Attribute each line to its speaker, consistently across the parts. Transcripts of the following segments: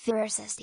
Speaker 1: Versus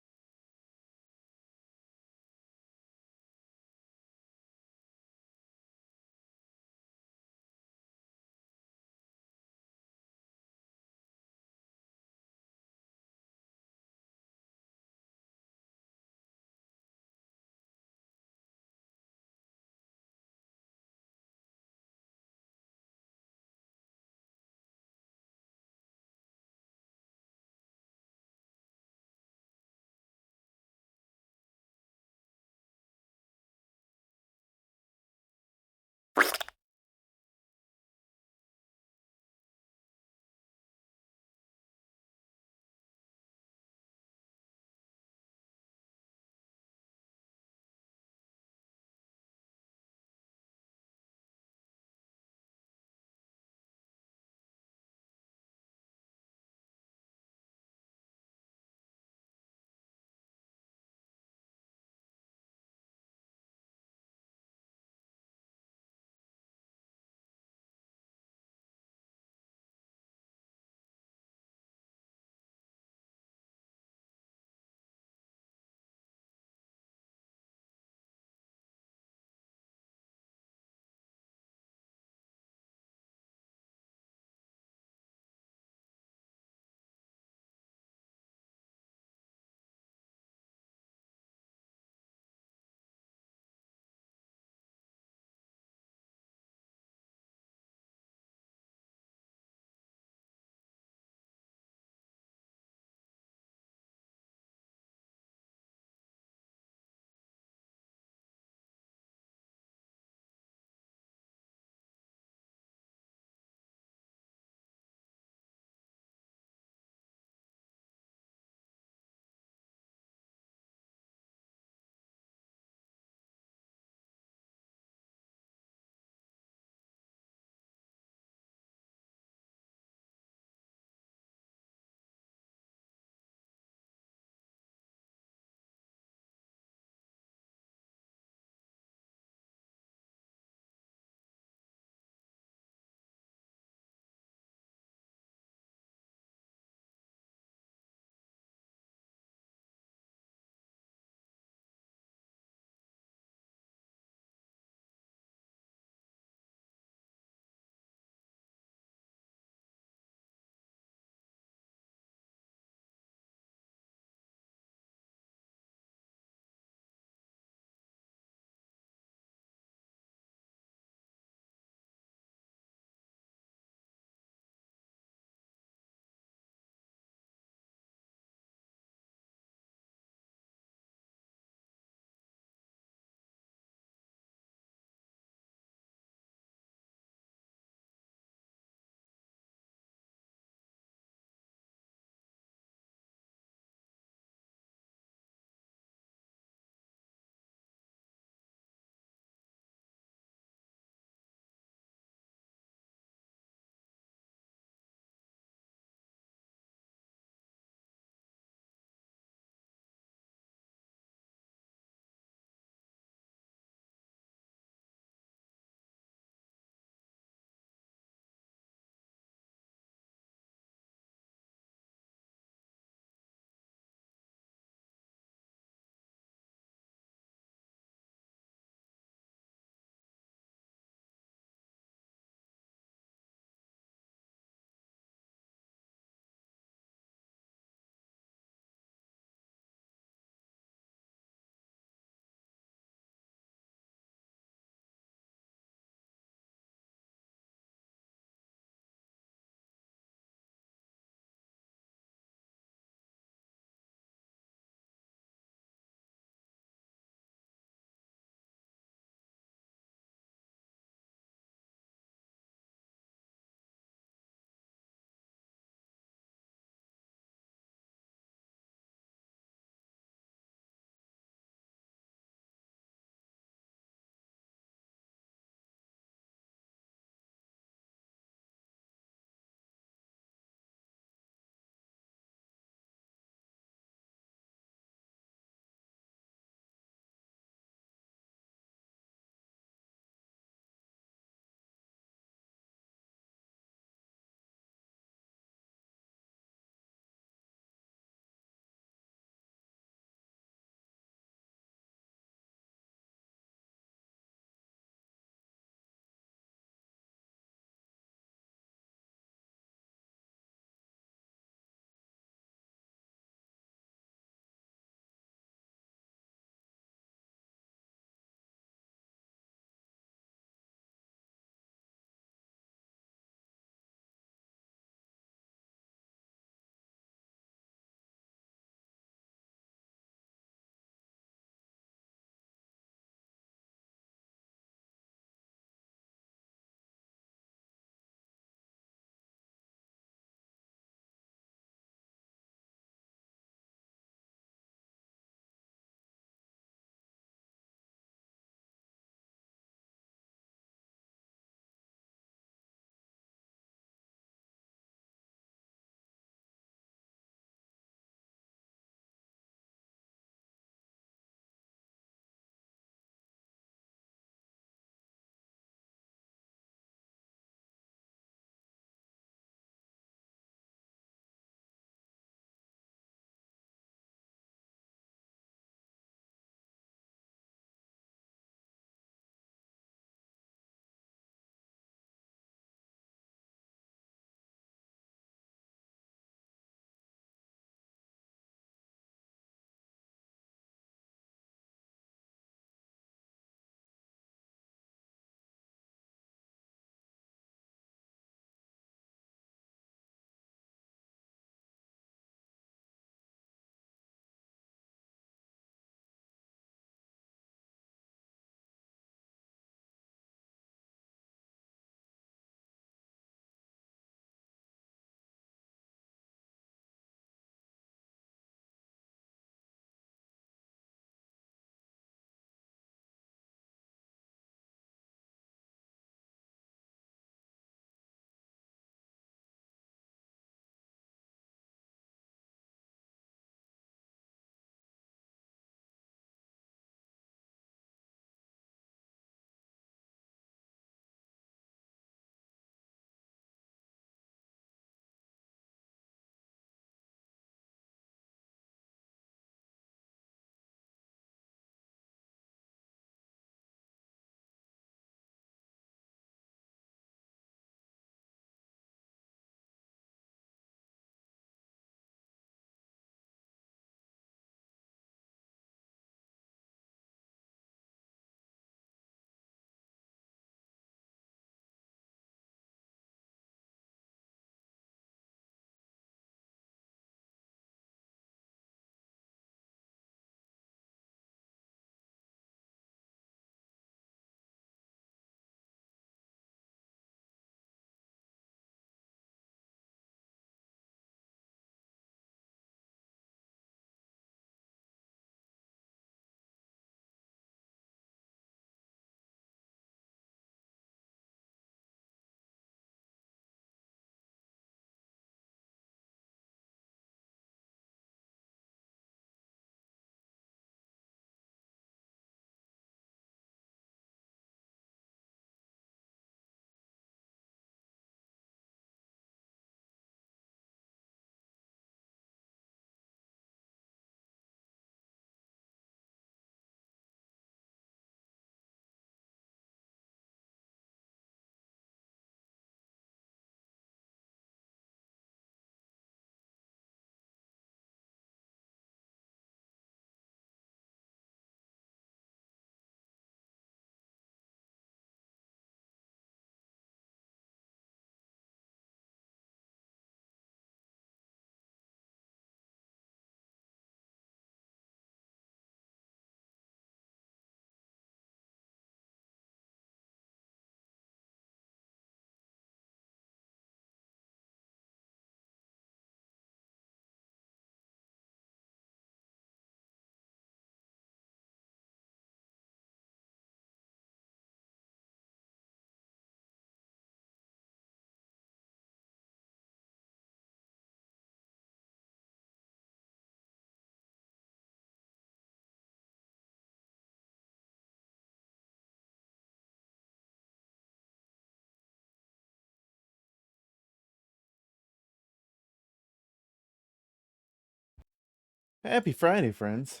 Speaker 1: Happy Friday, friends.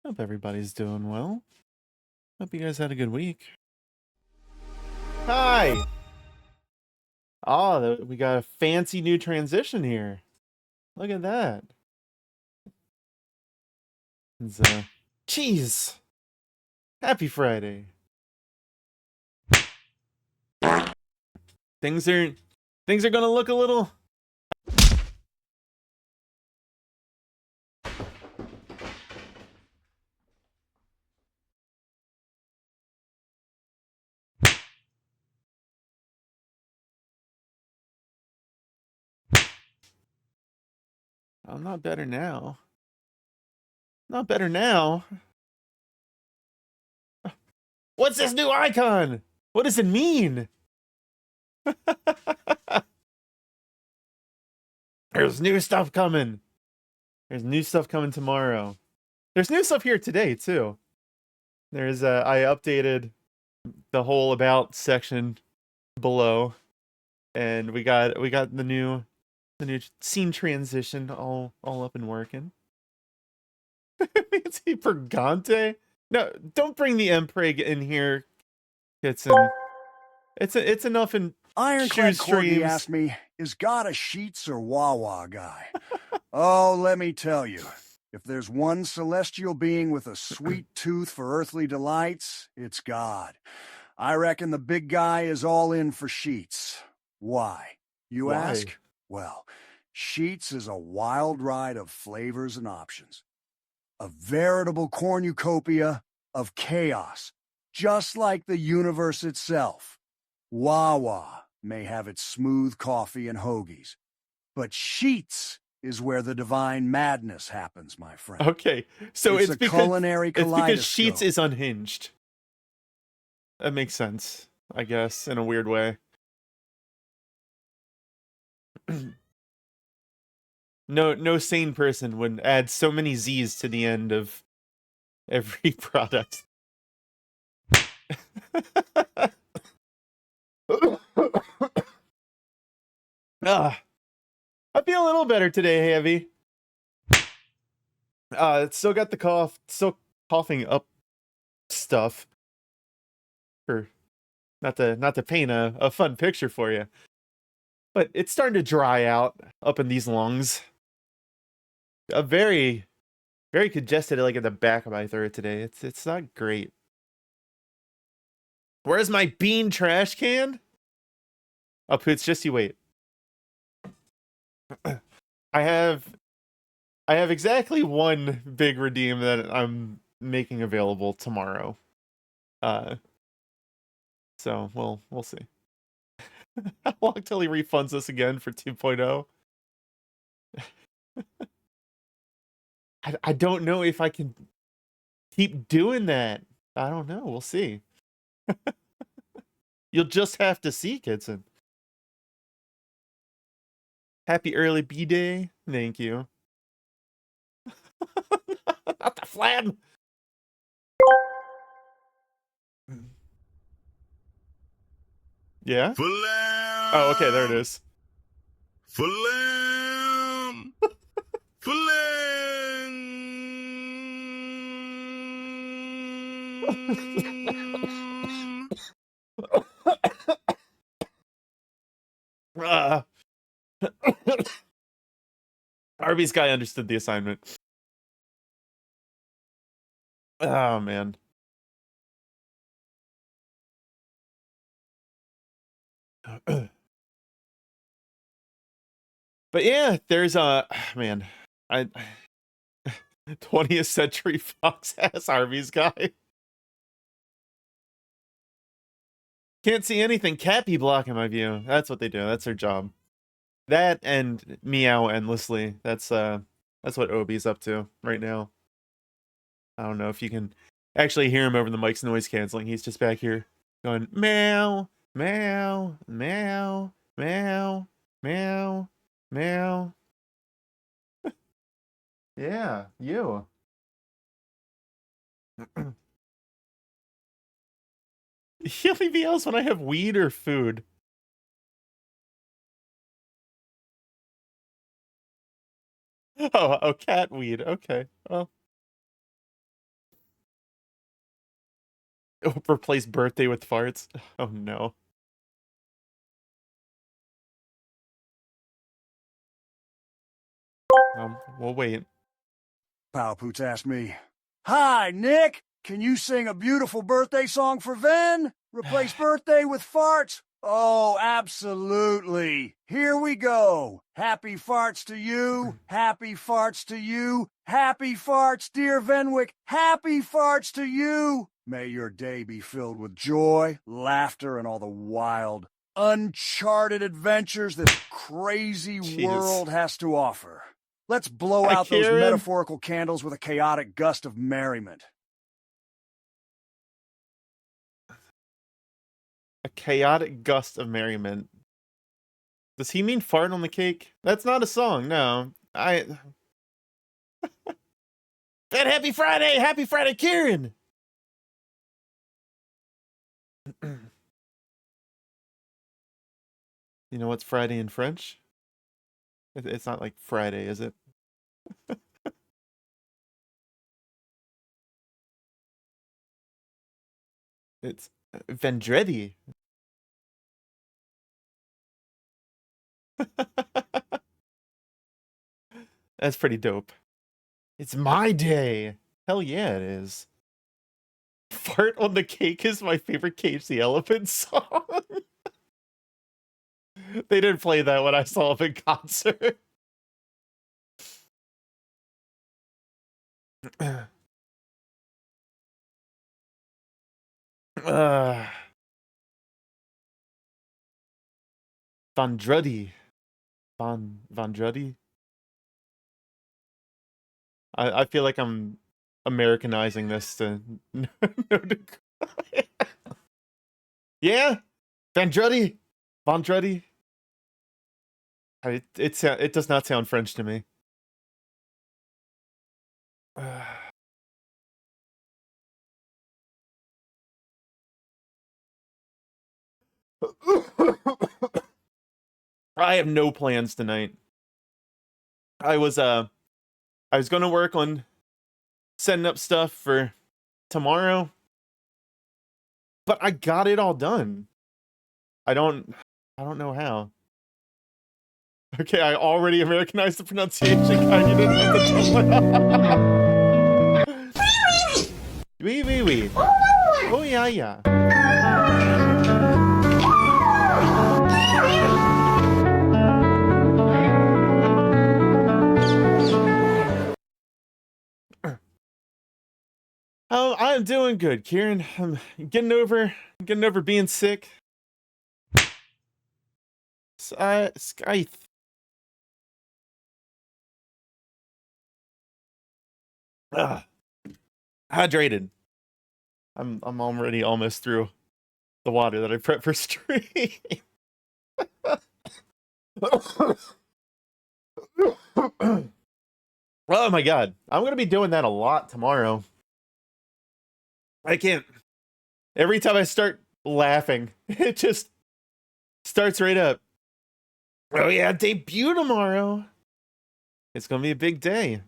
Speaker 1: Hope everybody's doing well. Hope you guys had a good week. Hi! Oh, we got a fancy new transition here. Look at that. It's, Jeez! Happy Friday. Things are gonna look a little... I'm not better now. Not better now. What's this new icon? What does it mean? There's new stuff coming. There's new stuff coming tomorrow. There's new stuff here today, too. There's, I updated the whole about section below, and we got the new scene transition all up and working. It's Pergante. No, don't bring the Mpreg in here, Kitson. It's enough in
Speaker 2: Ironclad
Speaker 1: shoe
Speaker 2: Corgi
Speaker 1: streams.
Speaker 2: asked me, is God a Sheetz or Wawa guy? Oh, let me tell you, if there's one celestial being with a sweet tooth for earthly delights, it's God. I reckon the big guy is all in for Sheetz. Why? You
Speaker 1: Why?
Speaker 2: ask? Well, Sheetz is a wild ride of flavors and options. A veritable cornucopia of chaos, just like the universe itself. Wawa may have its smooth coffee and hoagies, but Sheetz is where the divine madness happens, my friend.
Speaker 1: Okay, so
Speaker 2: it's a culinary kaleidoscope.
Speaker 1: It's because Sheetz is unhinged. That makes sense, I guess, in a weird way. No sane person would add so many Z's to the end of every product. I feel a little better today, Heavy. It's still got the cough, still coughing up stuff. For not to paint a fun picture for you, but it's starting to dry out up in these lungs. A very congested, like at the back of my throat today. It's not great. Where's my bean trash can? Oh, Poots, just you wait. I have exactly one big redeem that I'm making available tomorrow. So we'll see. How long till he refunds us again for 2.0? I don't know if I can keep doing that. I don't know. We'll see. You'll just have to see, Kitson. Happy early B-Day. Thank you. Not the flab. Yeah?
Speaker 3: Flam.
Speaker 1: Oh, okay, there it is.
Speaker 3: Flam. Flam.
Speaker 1: Arby's guy understood the assignment. Oh, man. But yeah, there's man, I 20th Century Fox ass Arby's guy. Can't see anything. Cappy blocking my view. That's what they do. That's their job. That and meow endlessly. That's what Obi's up to right now. I don't know if you can actually hear him over the mic's noise canceling. He's just back here going meow, meow, meow, meow, meow, meow. Yeah, you. He only meows when I have weed or food. Oh, cat weed. Okay. Well, replace birthday with farts. Oh no. We'll wait.
Speaker 2: Power Poots asked me, "Hi, Nick. Can you sing a beautiful birthday song for Ven? Replace birthday with farts?" Oh, absolutely. Here we go. Happy farts to you. Happy farts to you. Happy farts, dear Venwick. Happy farts to you. May your day be filled with joy, laughter, and all the wild, uncharted adventures this crazy
Speaker 1: Jeez.
Speaker 2: world has to offer. Let's blow
Speaker 1: Hi,
Speaker 2: out those
Speaker 1: Karen.
Speaker 2: metaphorical candles with a chaotic gust of merriment.
Speaker 1: A chaotic gust of merriment. Does he mean fart on the cake? That's not a song, no. And happy Friday! Happy Friday, Kieran! You know what's Friday in French? It's not like Friday, is it? It's Vendredi. That's pretty dope. It's my day. Hell yeah, it is. Fart on the Cake is my favorite Cage the Elephant song. They didn't play that when I saw them in concert. Vandredi. Vandredi? I feel like I'm Americanizing this to no degree. Yeah? Vandredi? Vandredi? It does not sound French to me. I have no plans tonight. I was gonna work on setting up stuff for tomorrow, but I got it all done. I don't know how. Okay, I already Americanized the pronunciation. You didn't have to tell me. Oui, oui, oui. Oh, yeah, yeah. Oh, I'm doing good, Kieran. I'm getting over being sick. Scythe. Hydrated. I'm already almost through the water that I prepped for stream. Oh my god. I'm gonna be doing that a lot tomorrow. I can't. Every time I start laughing, it just starts right up. Oh yeah, debut tomorrow. It's gonna be a big day.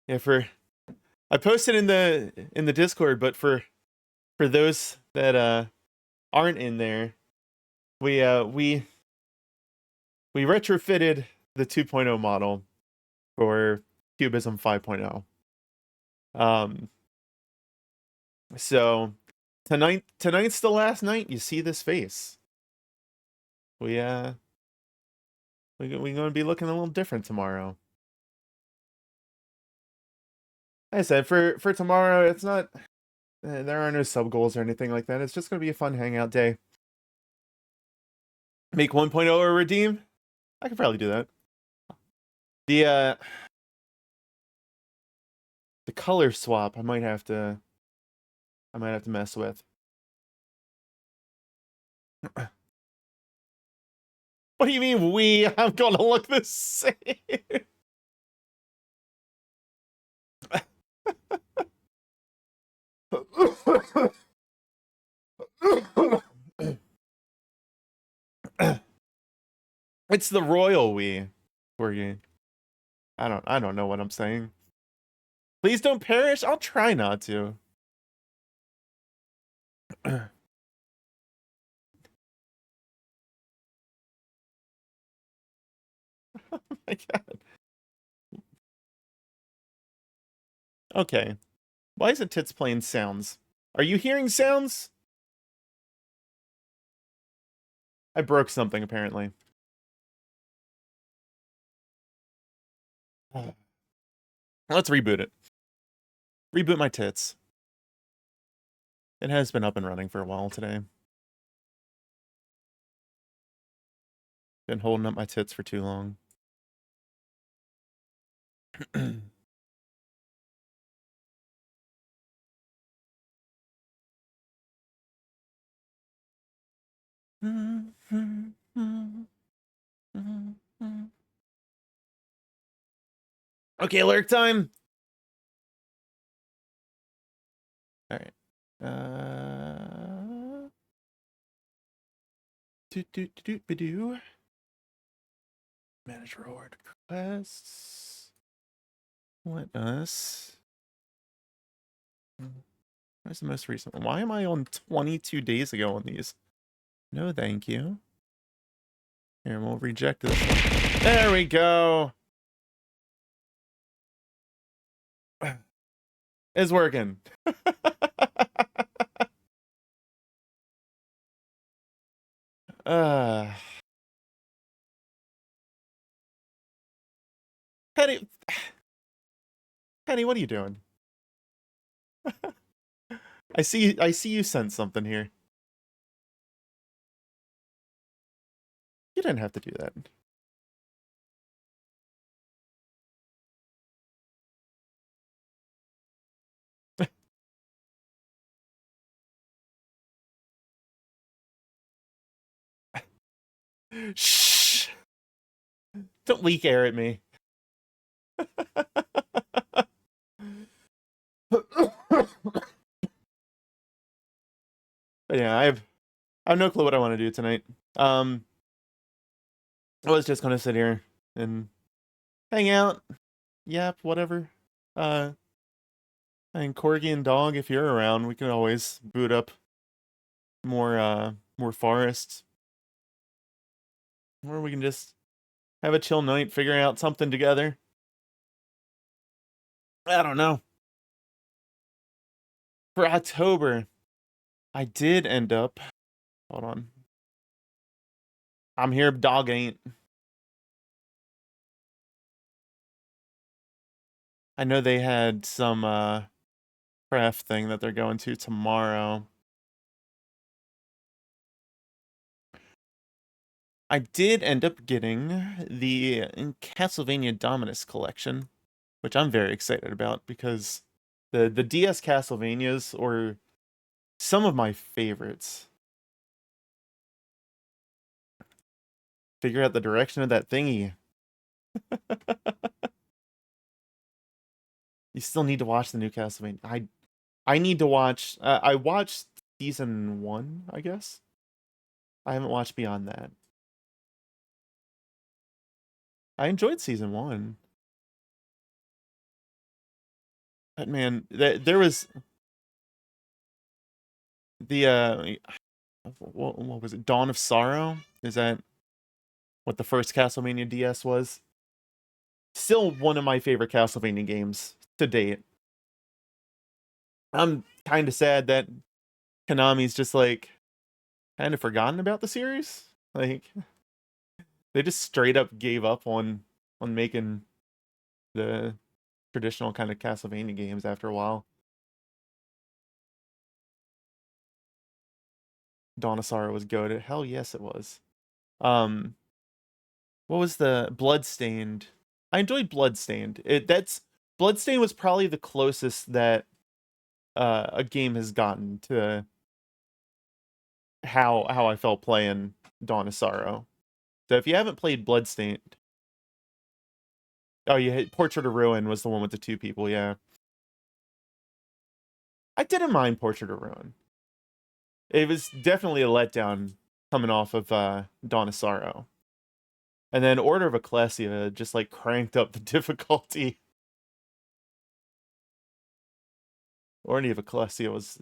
Speaker 1: Yeah, I posted in the Discord, but for those that aren't in there, we retrofitted the 2.0 model for Cubism 5.0. So tonight's the last night you see this face. We're going to be looking a little different tomorrow. Like I said, for tomorrow, it's not there are no sub goals or anything like that. It's just going to be a fun hangout day. Make 1.0 or redeem? I could probably do that. The color swap I might have to mess with. What do you mean we? I'm gonna look the same. It's the royal we. Corgi. I don't know what I'm saying. Please don't perish. I'll try not to. Oh my god. Okay. Why isn't Tits playing sounds? Are you hearing sounds? I broke something, apparently. Let's reboot it. Reboot my Tits. It has been up and running for a while today. Been holding up my tits for too long. Okay, alert time. All right. Do. Manage reward requests. Let us. Where's the most recent one? Why am I on 22 days ago on these? No, thank you. Here, we'll reject this one. There we go. It's working. Penny, Penny, what are you doing? I see you sent something here. You didn't have to do that. Shh! Don't leak air at me. But yeah, I have no clue what I want to do tonight. I was just gonna sit here and hang out, yap, whatever. And Corgi and Dog, if you're around, we can always boot up more forests. Or we can just have a chill night, figure out something together. I don't know. For October, I did end up. Hold on. I'm here, Dog ain't. I know they had some craft thing that they're going to tomorrow. I did end up getting the Castlevania Dominus collection, which I'm very excited about because the DS Castlevanias are some of my favorites. Figure out the direction of that thingy. You still need to watch the new Castlevania. I need to watch. I watched season 1, I guess. I haven't watched beyond that. I enjoyed season 1. But man, there was the what was it? Dawn of Sorrow? Is that what the first Castlevania DS was? Still one of my favorite Castlevania games to date. I'm kind of sad that Konami's just like kind of forgotten about the series. Like they just straight up gave up on making the traditional kind of Castlevania games after a while. Dawn of Sorrow was goated. Hell yes, it was. What was the Bloodstained? I enjoyed Bloodstained. Bloodstained was probably the closest that a game has gotten to how I felt playing Dawn of Sorrow. So if you haven't played Bloodstained, oh, you hit Portrait of Ruin was the one with the 2 people, yeah. I didn't mind Portrait of Ruin. It was definitely a letdown coming off of Dawn of Sorrow. And then Order of Ecclesia just like cranked up the difficulty. Order of Ecclesia was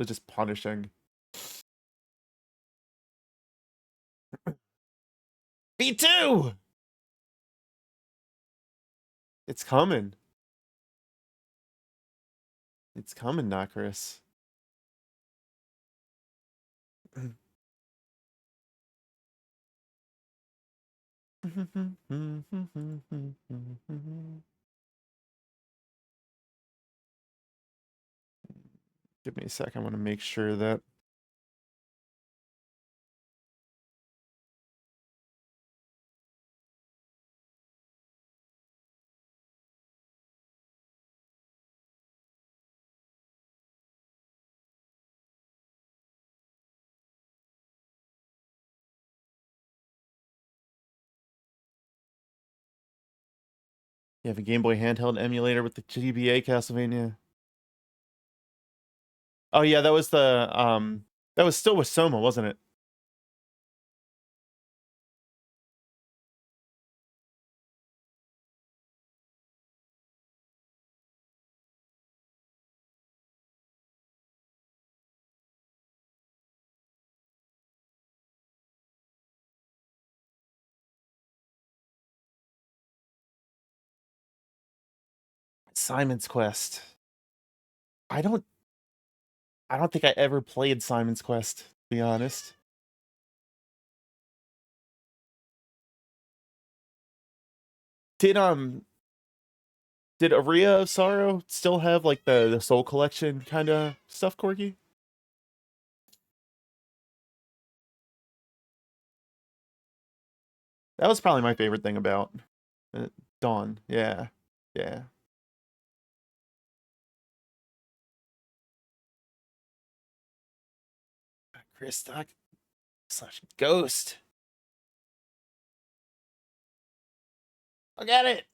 Speaker 1: just punishing. V2! It's coming. It's coming, Nakaris. Give me a sec. I want to make sure that you have a Game Boy handheld emulator with the GBA Castlevania. Oh yeah, that was that was still with Soma, wasn't it? Simon's Quest. I don't think I ever played Simon's Quest, to be honest. Did Aria of Sorrow still have like the Soul Collection kind of stuff, Corky? That was probably my favorite thing about Dawn. Yeah. Yeah. Chris Doc / Ghost. I got it.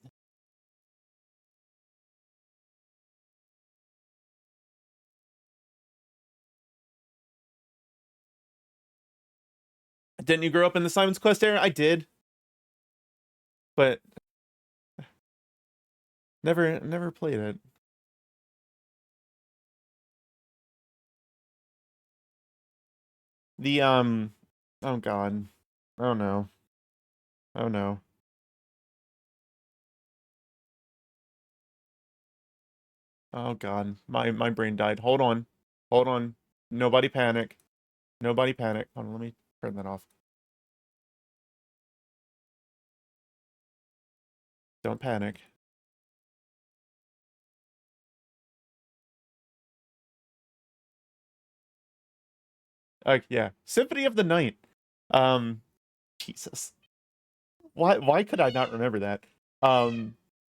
Speaker 1: Didn't you grow up in the Simon's Quest era? I did. But never played it. The oh god. Oh no. Oh no. Oh god. My brain died. Hold on. Hold on. Nobody panic. Nobody panic. Hold on, let me turn that off. Don't panic. Yeah. Symphony of the Night. Jesus. Why could I not remember that?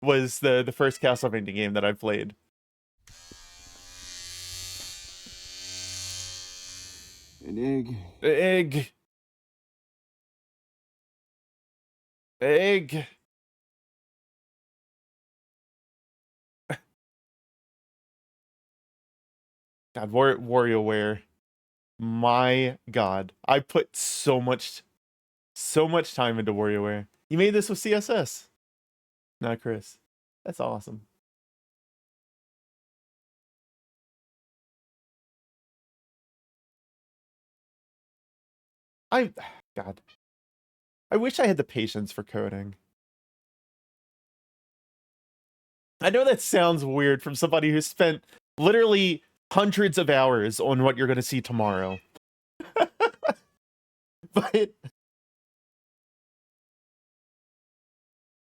Speaker 1: Was the first Castlevania game that I played.
Speaker 4: An egg.
Speaker 1: Egg. Egg. God, WarioWare. My God, I put so much time into WarioWare. You made this with CSS, not Chris. That's awesome. God, I wish I had the patience for coding. I know that sounds weird from somebody who spent literally hundreds of hours on what you're going to see tomorrow. But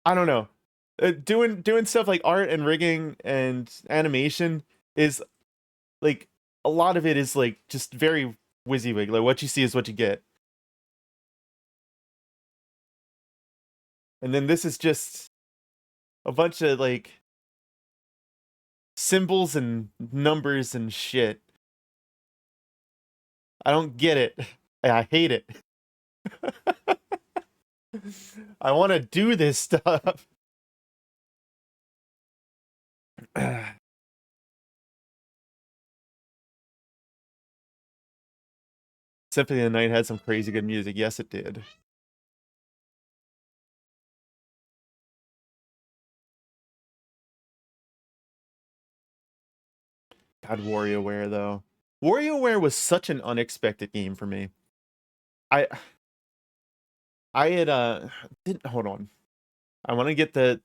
Speaker 1: I don't know. Doing stuff like art and rigging and animation is like a lot of it is like just very WYSIWYG. Like what you see is what you get. And then this is just a bunch of like symbols and numbers and shit. I don't get it. I hate it. I want to do this stuff. Symphony of the Night had some crazy good music. Yes, it did. God, WarioWare though. WarioWare was such an unexpected game for me. I had didn't hold on. I want to get the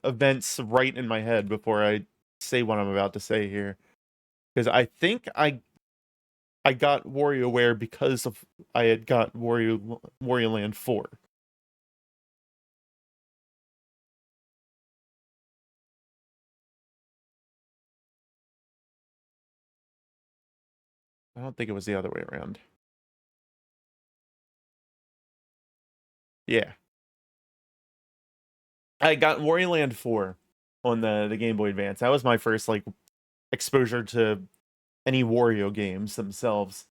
Speaker 1: events right in my head before I say what I'm about to say here, because I think I got WarioWare because of I had got Wario Land 4. I don't think it was the other way around. Yeah. I got Wario Land 4 on the Game Boy Advance. That was my first like exposure to any Wario games themselves.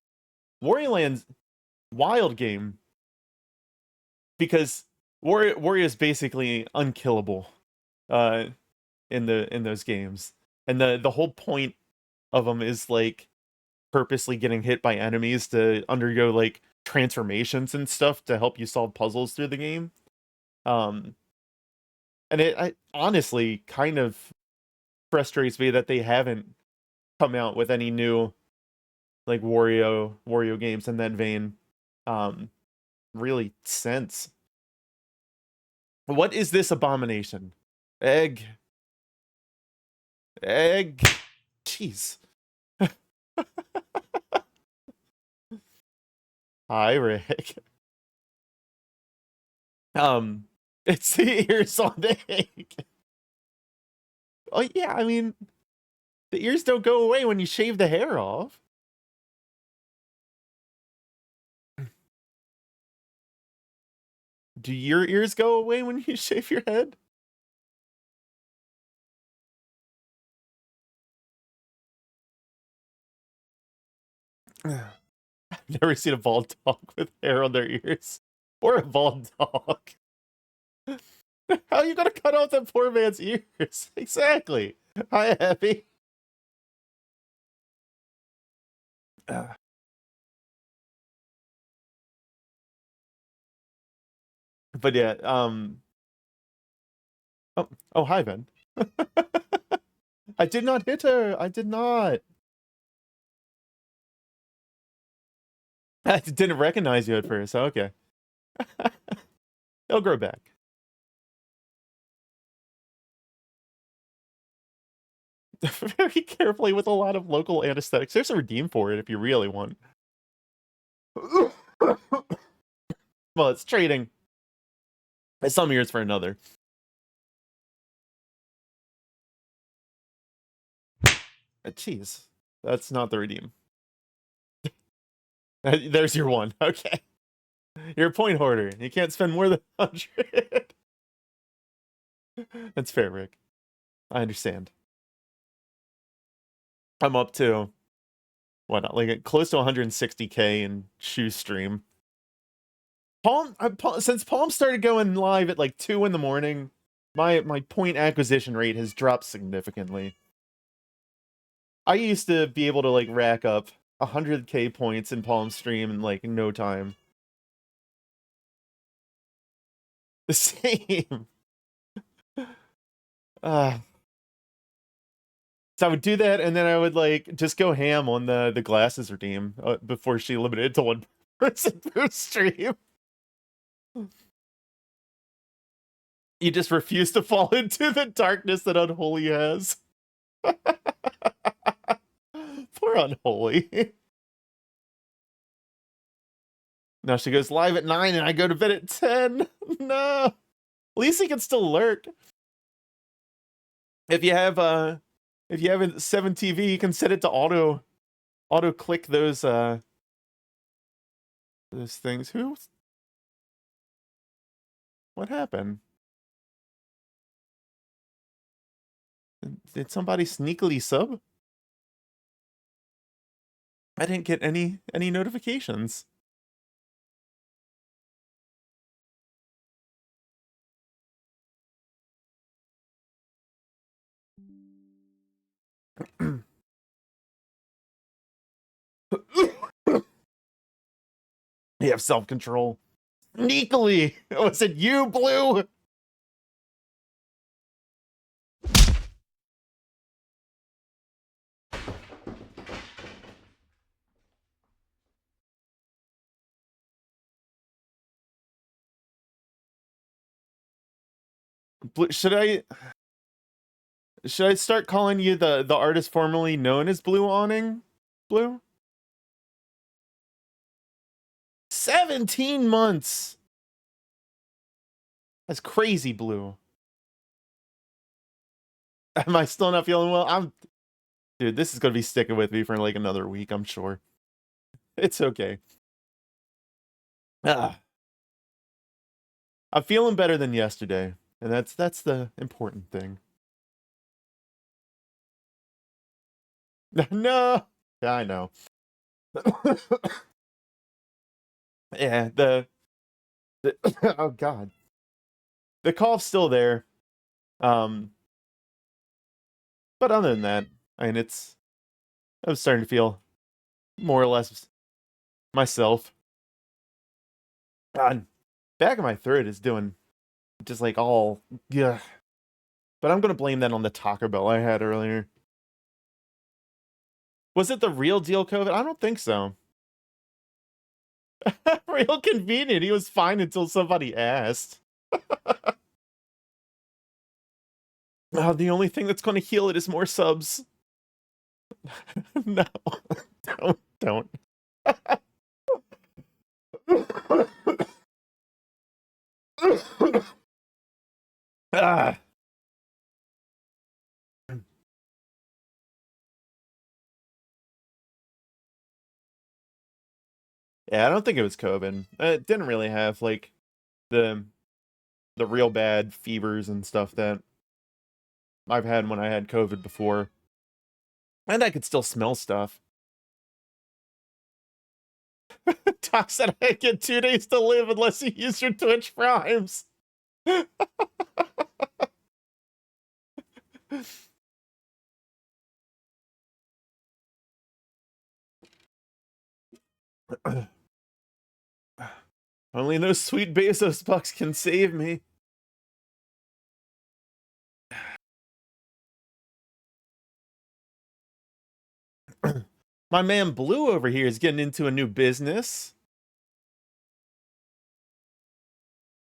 Speaker 1: Wario Land's wild game because Wario is basically unkillable in those games. And the whole point of them is like purposely getting hit by enemies to undergo like transformations and stuff to help you solve puzzles through the game. And I honestly kind of frustrates me that they haven't come out with any new like Wario games in that vein really since. What is this abomination? Egg. Jeez. Hi, Rick. It's the ears on the egg. Oh yeah, I mean, the ears don't go away when you shave the hair off. Do your ears go away when you shave your head? I've never seen a bald dog with hair on their ears. Or a bald dog. How are you gonna cut off that poor man's ears? Exactly. Hi, Happy. But yeah, oh, hi, Ben. I did not hit her. I did not. I didn't recognize you at first. Okay. It'll grow back. Very carefully with a lot of local anesthetics. There's a redeem for it if you really want. Well, it's trading. Some years for another. Jeez. That's not the redeem. There's your one. Okay. You're a point hoarder. You can't spend more than 100. That's fair, Rick. I understand. I'm up to what, like close to 160k in Shoe Stream. Since Palm started going live at like 2 in the morning, my point acquisition rate has dropped significantly. I used to be able to like rack up 100k points in Palm Stream in like no time. The same. So I would do that, and then I would like just go ham on the glasses redeem before she limited it to one person per stream. You just refuse to fall into the darkness that Unholy has. Poor Unholy. Now she goes live at 9 and I go to bed at 10. No. At least he can still lurk. If you have a 7 TV, you can set it to auto click those things. What happened? Did somebody sneakily sub? I didn't get any notifications. You have self-control. Sneakily! Was it you, Blue? Should I start calling you the artist formerly known as Blue Awning? Blue? 17 months. That's crazy, Blue. Am I still not feeling well? Dude, this is gonna be sticking with me for like another week, I'm sure. It's okay. I'm feeling better than yesterday, and that's the important thing. No, yeah, I know. Yeah, oh god, the cough's still there. But other than that, I mean, I'm starting to feel more or less myself. God, back of my throat is doing just like all yeah. But I'm gonna blame that on the Taco Bell I had earlier. Was it the real deal COVID? I don't think so. Real convenient. He was fine until somebody asked. The only thing that's going to heal it is more subs. No, don't. Ah. Yeah, I don't think it was COVID. It didn't really have like the real bad fevers and stuff that I've had when I had COVID before. And I could still smell stuff. Doc said I get 2 days to live unless you use your Twitch primes. Only those sweet Bezos bucks can save me. My man Blue over here is getting into a new business.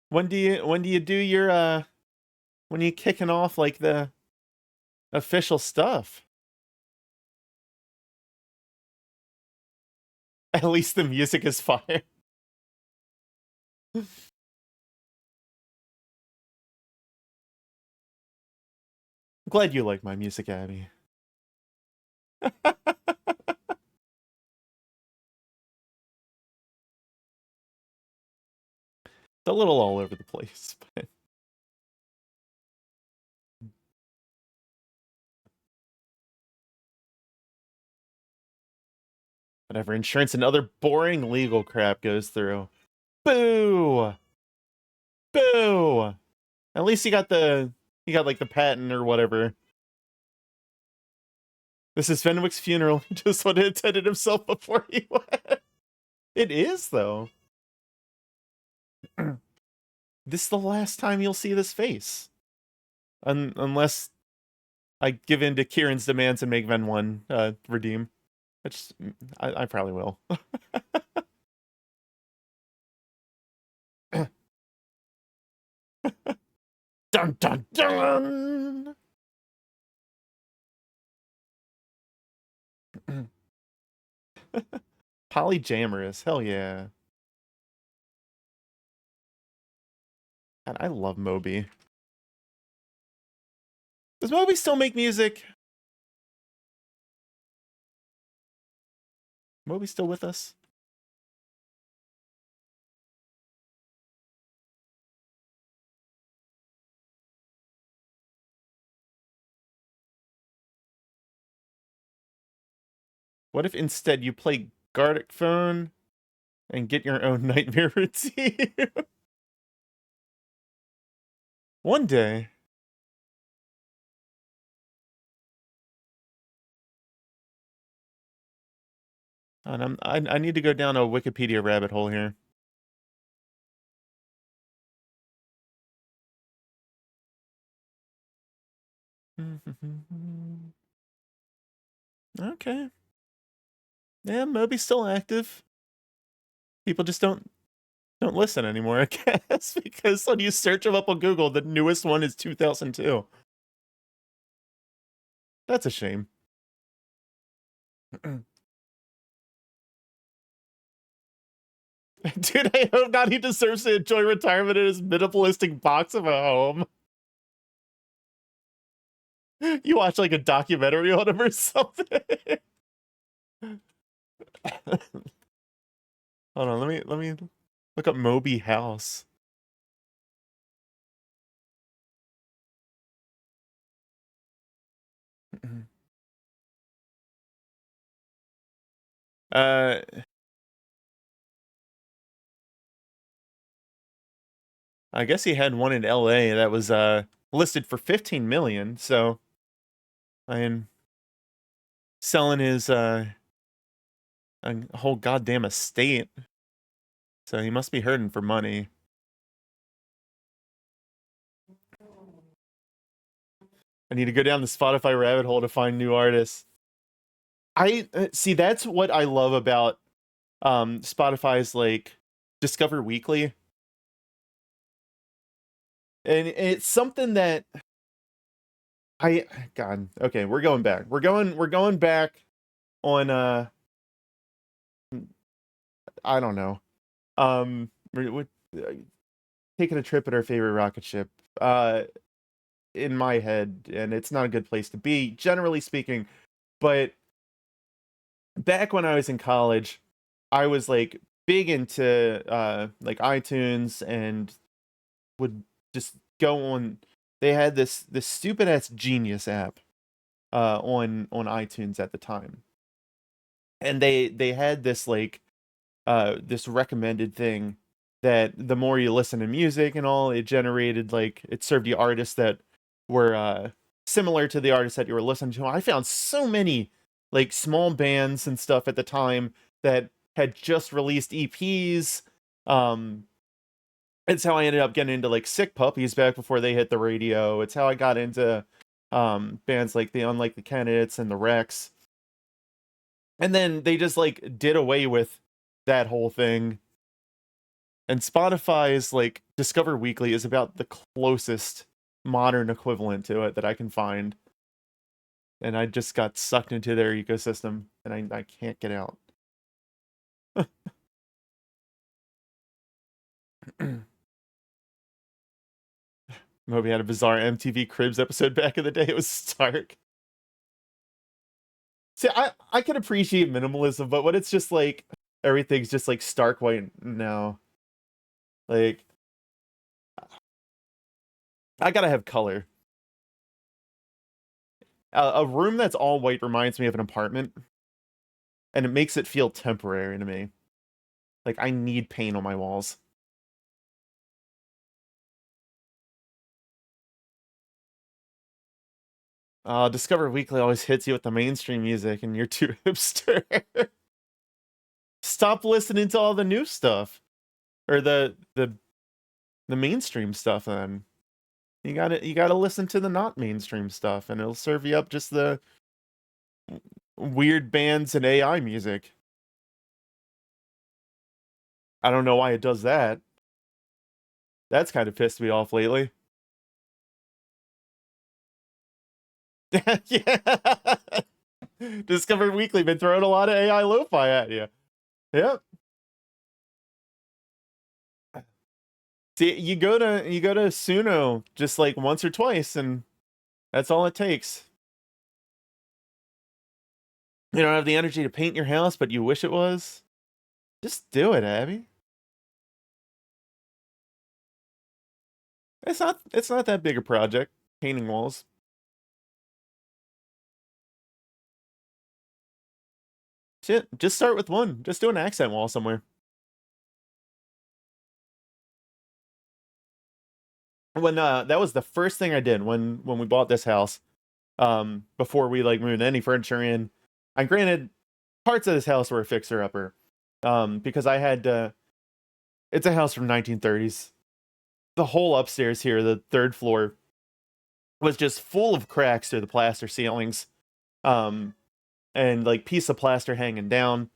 Speaker 1: When do you do your when are you kicking off like the official stuff? At least the music is fire. I'm glad you like my music, Abby. It's a little all over the place, but whatever. Insurance and other boring legal crap goes through. Boo! Boo! At least you got like the patent or whatever. This is Fenwick's funeral. He just wanted to attend it himself before he went. It is, though. This is the last time you'll see this face. Unless I give in to Kieran's demands and make Ven 1 redeem. Which I probably will. Dun dun dun! Polyjamorous, hell yeah. God, I love Moby. Does Moby still make music? Moby still with us? What if instead you play Gartic Phone and get your own nightmare routine? One day. And I need to go down a Wikipedia rabbit hole here. Okay. Yeah, Moby's still active. People just don't don't listen anymore, I guess, because when you search them up on Google, the newest one is 2002. That's a shame. Dude, I hope not. He deserves to enjoy retirement in his minimalistic box of a home. You watch like a documentary on him or something. Hold on, let me look up Moby House. Uh, I guess he had one in LA that was listed for 15 million, so I mean selling his a whole goddamn estate. So he must be hurting for money. I need to go down the Spotify rabbit hole to find new artists. I see, that's what I love about Spotify's like Discover Weekly. And it's something that God, okay, we're going back. We're going back on I don't know. We're taking a trip at our favorite rocket ship. In my head, and it's not a good place to be, generally speaking. But back when I was in college, I was like big into like iTunes and would just go on. They had this stupid ass Genius app on iTunes at the time, and they had this like this recommended thing that the more you listen to music and all, it generated like it served you artists that were similar to the artists that you were listening to. I found so many like small bands and stuff at the time that had just released EPs. It's how I ended up getting into like Sick Puppies back before they hit the radio. It's how I got into bands like the Unlikely Candidates and the Rex. And then they just like did away with that whole thing. And Spotify's like Discover Weekly is about the closest modern equivalent to it that I can find. And I just got sucked into their ecosystem and I can't get out. Moby had a bizarre MTV Cribs episode back in the day. It was stark. See, I can appreciate minimalism, but when it's just like everything's just like stark white, no. Like, I gotta have color. A room that's all white reminds me of an apartment, and it makes it feel temporary to me. Like, I need paint on my walls. Discover Weekly always hits you with the mainstream music, and you're too hipster. Stop listening to all the new stuff, or the mainstream stuff. Then you gotta listen to the not mainstream stuff, and it'll serve you up just the weird bands and AI music. I don't know why it does that. That's kind of pissed me off lately. Yeah. Discover Weekly been throwing a lot of AI lo-fi at you. Yep. See, you go to Suno just like once or twice, and that's all it takes. You don't have the energy to paint your house, but you wish it was. Just do it, Abby. It's not that big a project, painting walls. Shit, just start with one. Just do an accent wall somewhere. When that was the first thing I did when we bought this house, before we like moved any furniture in. And granted, parts of this house were a fixer upper, because I had it's a house from 1930s. The whole upstairs here, the third floor, was just full of cracks through the plaster ceilings, and like piece of plaster hanging down.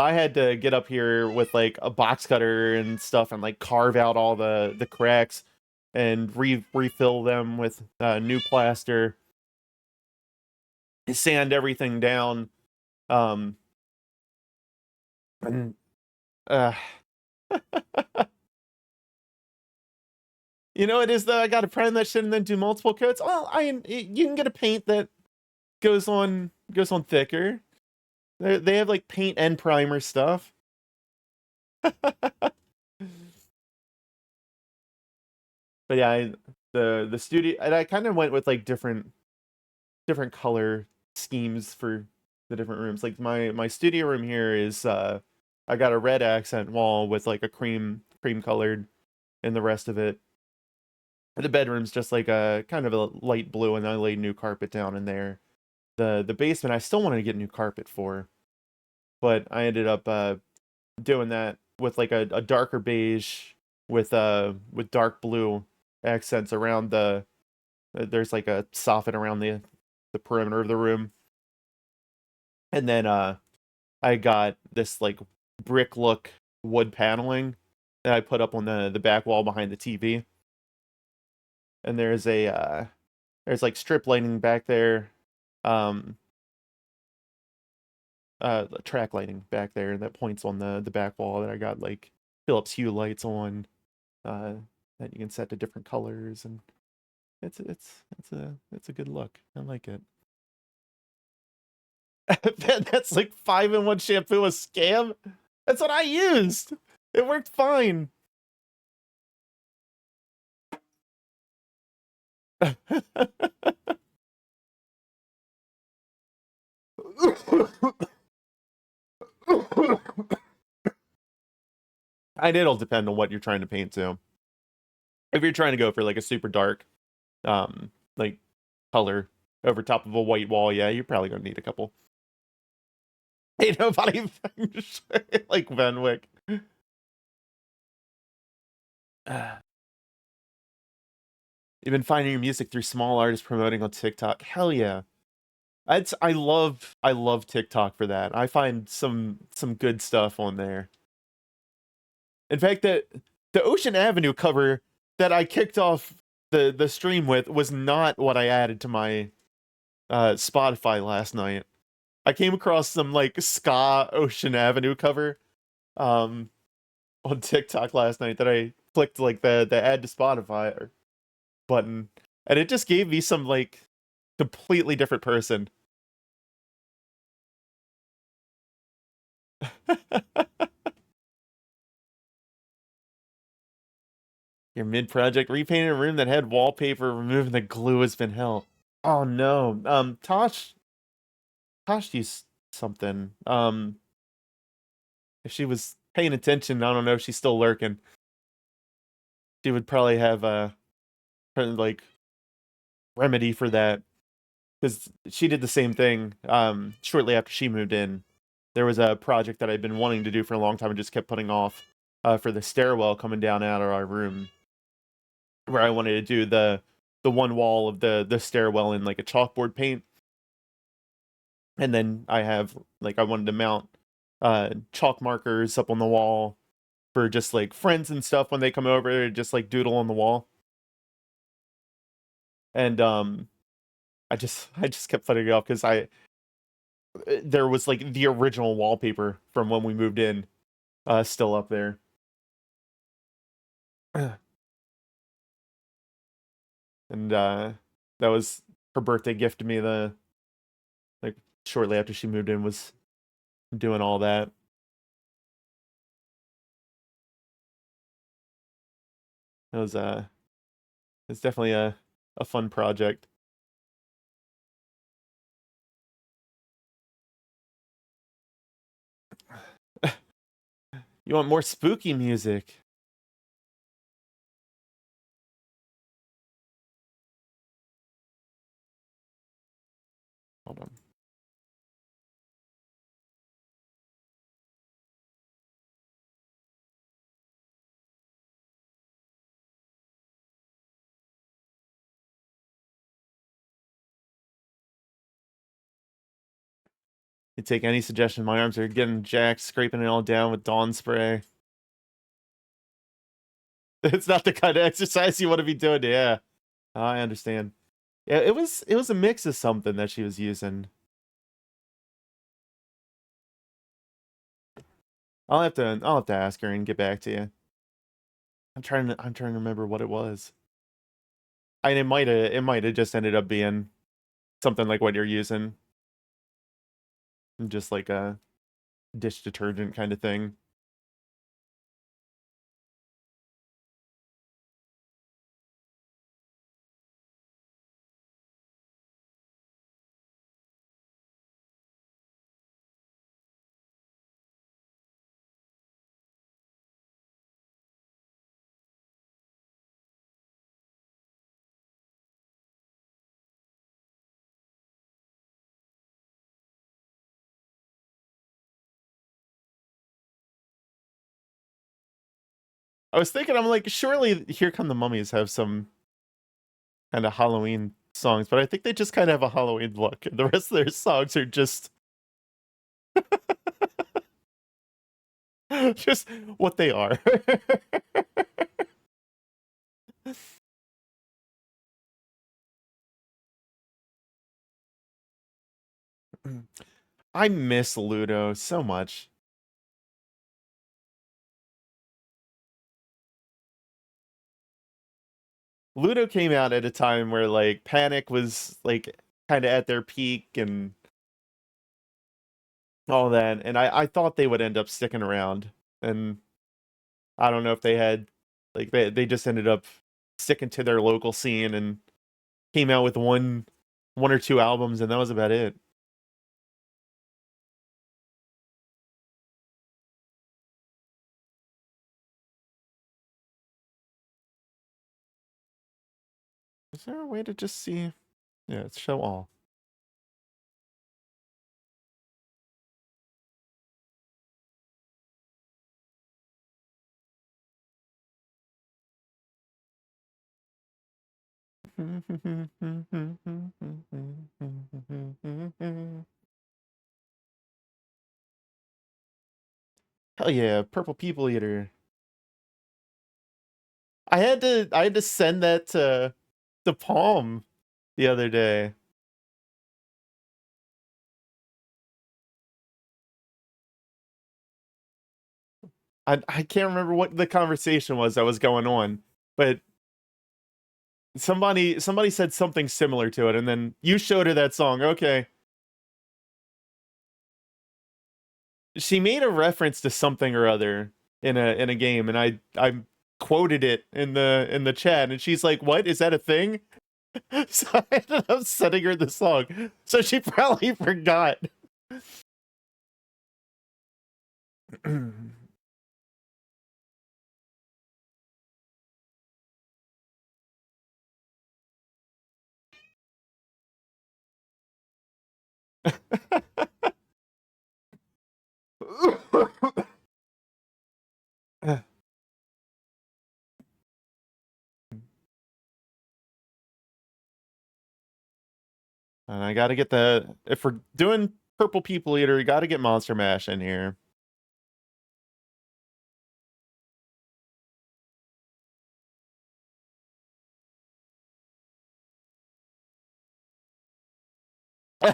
Speaker 1: So I had to get up here with like a box cutter and stuff and like carve out all the cracks and refill them with new plaster, sand everything down, and uh, you know, it is though. I got to prime that shit and then do multiple coats. Well, you can get a paint that goes on thicker. They have like paint and primer stuff. But yeah, the studio, and I kind of went with like different color schemes for the different rooms. Like my studio room here is I got a red accent wall with like a cream colored in the rest of it. The bedroom's just like a kind of a light blue, and I laid new carpet down in there. The basement I still wanted to get new carpet for, but I ended up doing that with like a darker beige with dark blue accents around the there's like a soffit around the perimeter of the room. And then I got this like brick look wood paneling that I put up on the back wall behind the TV. And there's like strip lighting back there. Track lighting back there that points on the back wall that I got like Philips Hue lights on that you can set to different colors, and it's a good look. I like it. That's like 5-in-1 shampoo, a scam. That's what I used. It worked fine. It'll depend on what you're trying to paint too. If you're trying to go for like a super dark, like color over top of a white wall, yeah, you're probably gonna need a couple. Ain't nobody like Venwick. You've been finding your music through small artists promoting on TikTok. Hell yeah. I love TikTok for that. I find some good stuff on there. In fact, the Ocean Avenue cover that I kicked off the stream with was not what I added to my Spotify last night. I came across some like ska Ocean Avenue cover on TikTok last night that I clicked like the add to Spotify button, and it just gave me some like completely different person. Your mid-project repainting a room that had wallpaper, removing the glue has been hell. Oh no. Tosh used something. If she was paying attention, I don't know if she's still lurking. She would probably have a like remedy for that, because she did the same thing. Shortly after she moved in, there was a project that I'd been wanting to do for a long time and just kept putting off for the stairwell coming down out of our room, where I wanted to do the one wall of the stairwell in like a chalkboard paint. And then I wanted to mount chalk markers up on the wall for just like friends and stuff when they come over, just like doodle on the wall. And I just kept putting it off because there was like the original wallpaper from when we moved in still up there. And that was her birthday gift to me, like shortly after she moved in, was doing all that. It was it's definitely a fun project. You want more spooky music? Hold on. You take any suggestion. My arms are getting jacked, scraping it all down with Dawn spray. It's not the kind of exercise you want to be doing. Yeah, I understand. Yeah, it was a mix of something that she was using. I'll have to ask her and get back to you. I'm trying to remember what it was. And it might have just ended up being something like what you're using. Just like a dish detergent kind of thing. I was thinking, I'm like, surely Here Come the Mummies have some kind of Halloween songs, but I think they just kind of have a Halloween look. And the rest of their songs are just just what they are. I miss Ludo so much. Ludo came out at a time where like Panic was like kind of at their peak and all that, and I thought they would end up sticking around, and I don't know if they had like they just ended up sticking to their local scene and came out with one or two albums, and that was about it. Is there a way to just see? Yeah, it's show all. Hell yeah, Purple People Eater. I had to send that to Palm the other day. I can't remember what the conversation was that was going on, but somebody said something similar to it, and then you showed her that song. Okay. She made a reference to something or other in a game, and I quoted it in the chat, and she's like, "What? Is that a thing?" So I ended up sending her the song. So she probably forgot. And I gotta get the if we're doing Purple People Eater, you gotta get Monster Mash in here.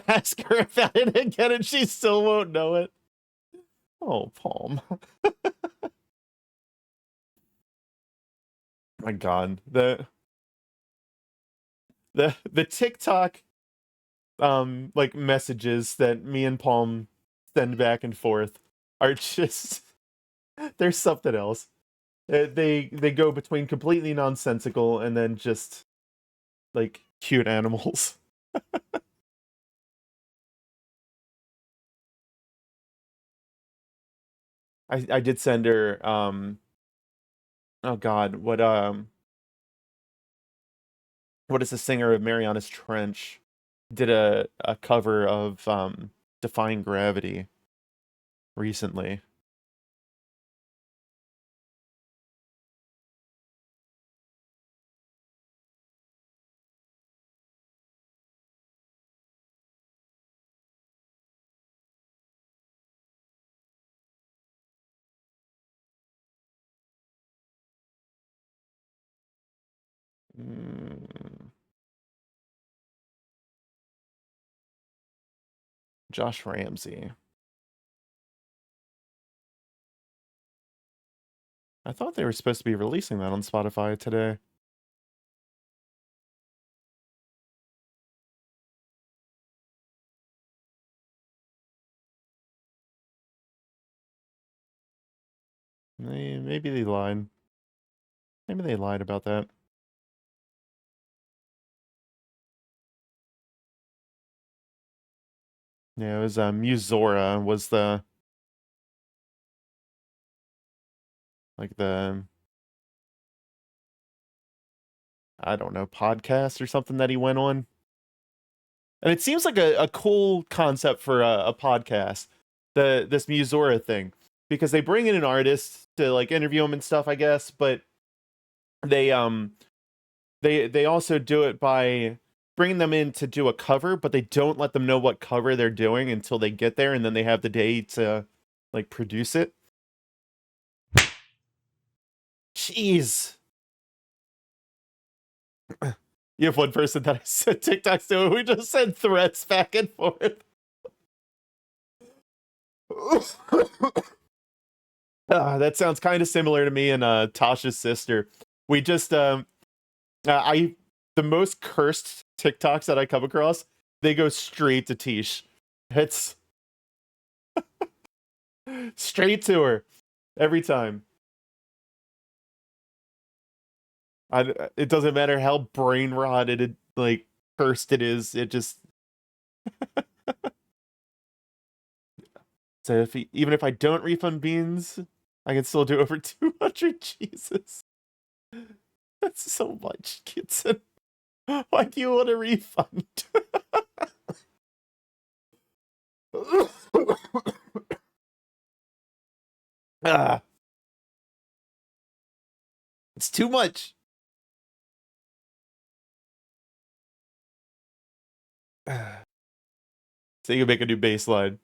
Speaker 1: Ask her about it again, and she still won't know it. Oh, Palm. My God, the TikTok like messages that me and Palm send back and forth are just there's something else. They go between completely nonsensical and then just like cute animals. I did send her oh God, what is the singer of Mariana's Trench did a cover of Defying Gravity recently. Mm. Josh Ramsey. I thought they were supposed to be releasing that on Spotify today. Maybe they lied. Maybe they lied about that. Yeah, it was Musora was the I don't know, podcast or something that he went on. And it seems like a cool concept for a podcast, this Musora thing, because they bring in an artist to like interview him and stuff, I guess, but they also do it by bringing them in to do a cover, but they don't let them know what cover they're doing until they get there, and then they have the day to like produce it. Jeez. You have one person that I sent TikToks to, and we just send threats back and forth. That sounds kind of similar to me and Tasha's sister. We just the most cursed TikToks that I come across, they go straight to Tish. It's straight to her every time. It doesn't matter how brain rotted like cursed it is. It just so even if I don't refund beans, I can still do over 200. Jesus, that's so much, Kitson. Why do you want a refund? Ah, it's too much. So you can make a new baseline.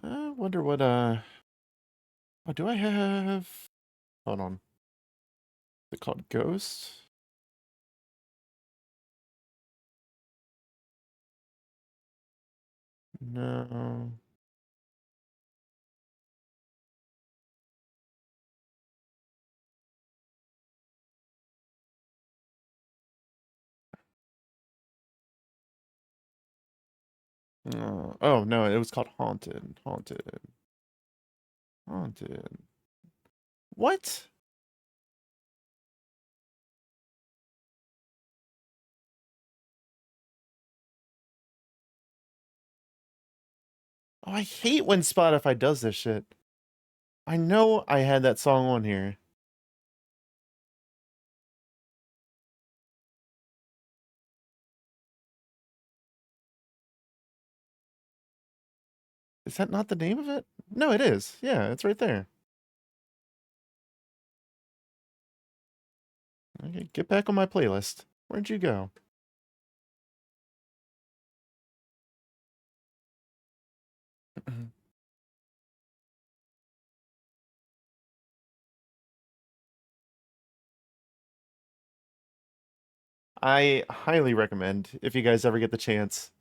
Speaker 1: I wonder what oh, do I have? Hold on. Is it called Ghost? No. Oh no, it was called Haunted. Haunted. Haunted. What? Oh, I hate when Spotify does this shit. I know I had that song on here. Is that not the name of it? No, it is. Yeah, it's right there. Okay, get back on my playlist. Where'd you go? I highly recommend, if you guys ever get the chance,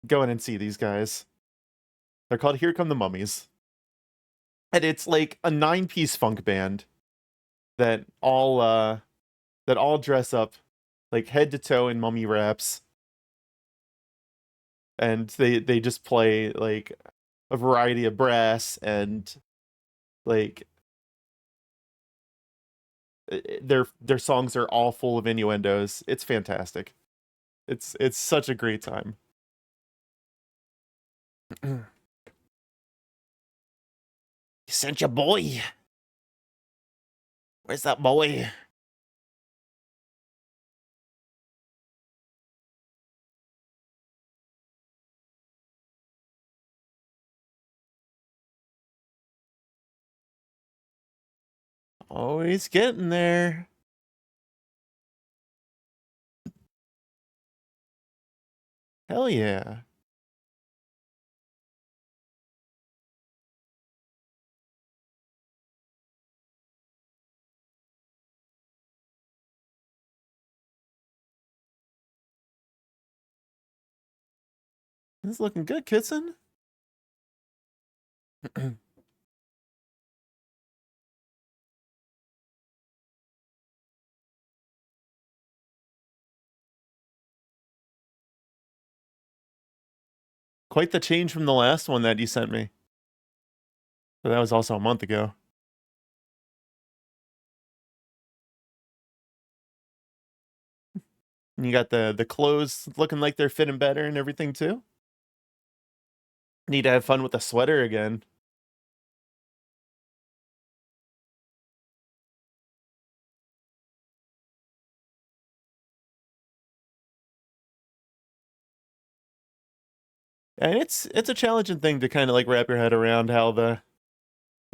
Speaker 1: go in and see these guys. They're called Here Come the Mummies. And it's like a 9-piece funk band that all dress up like head to toe in mummy wraps. And they just play like a variety of brass and like their songs are all full of innuendos. It's fantastic. It's such a great time. You sent your boy. Where's that boy? Oh, he's getting there. Hell yeah. This is looking good, Kitson. Quite the change from the last one that you sent me. But that was also a month ago. And you got the clothes looking like they're fitting better and everything too. Need to have fun with the sweater again. And it's a challenging thing to kind of like wrap your head around how the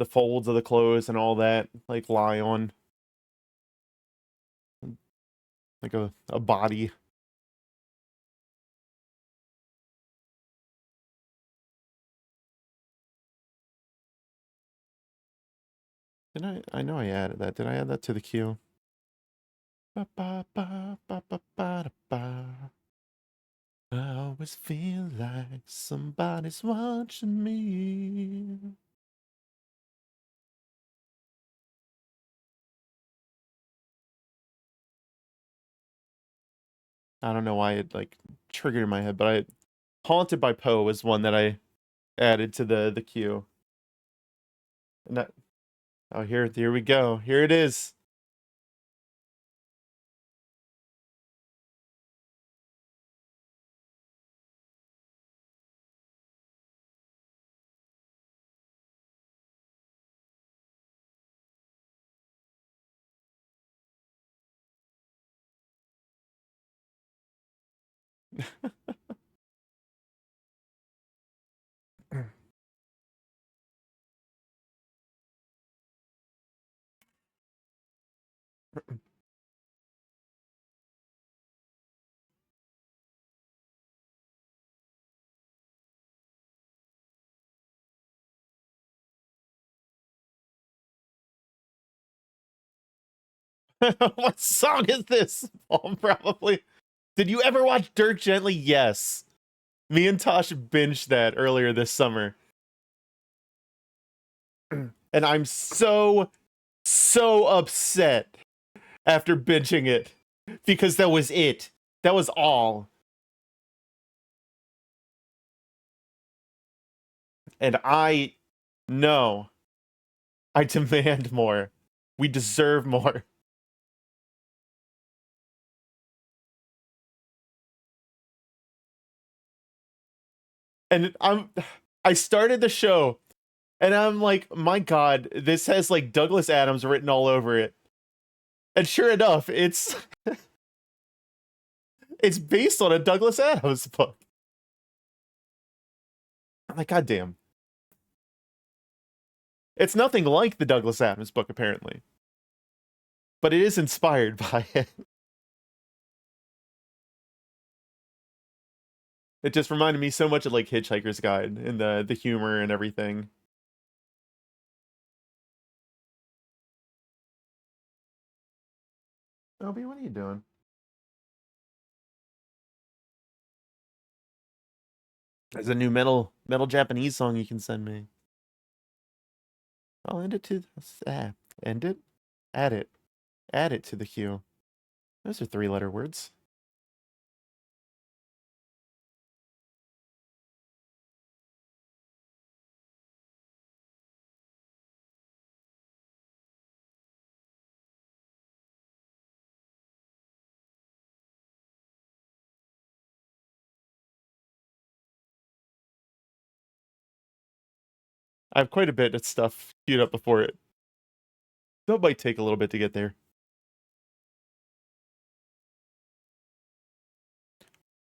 Speaker 1: folds of the clothes and all that like lie on like a body. I know I added that. Did I add that to the queue? Ba, ba, ba, ba, ba, ba, da, ba. I always feel like somebody's watching me. I don't know why it like triggered in my head, but Haunted by Poe was one that I added to the queue. And that, oh, here we go. Here it is. What song is this? Oh, probably. Did you ever watch Dirk Gently? Yes. Me and Tosh binged that earlier this summer. And I'm so upset after binging it because that was it. That was all. And I know I demand more. We deserve more. And I started the show and I'm like, my God, this has like Douglas Adams written all over it. And sure enough, it's it's based on a Douglas Adams book. I'm like, God damn. It's nothing like the Douglas Adams book, apparently. But it is inspired by it. It just reminded me so much of like Hitchhiker's Guide and the humor and everything. Obi, what are you doing? There's a new metal Japanese song you can send me. I'll end it to end it, add it to the queue. Those are 3-letter words. I have quite a bit of stuff queued up before it. So it might take a little bit to get there.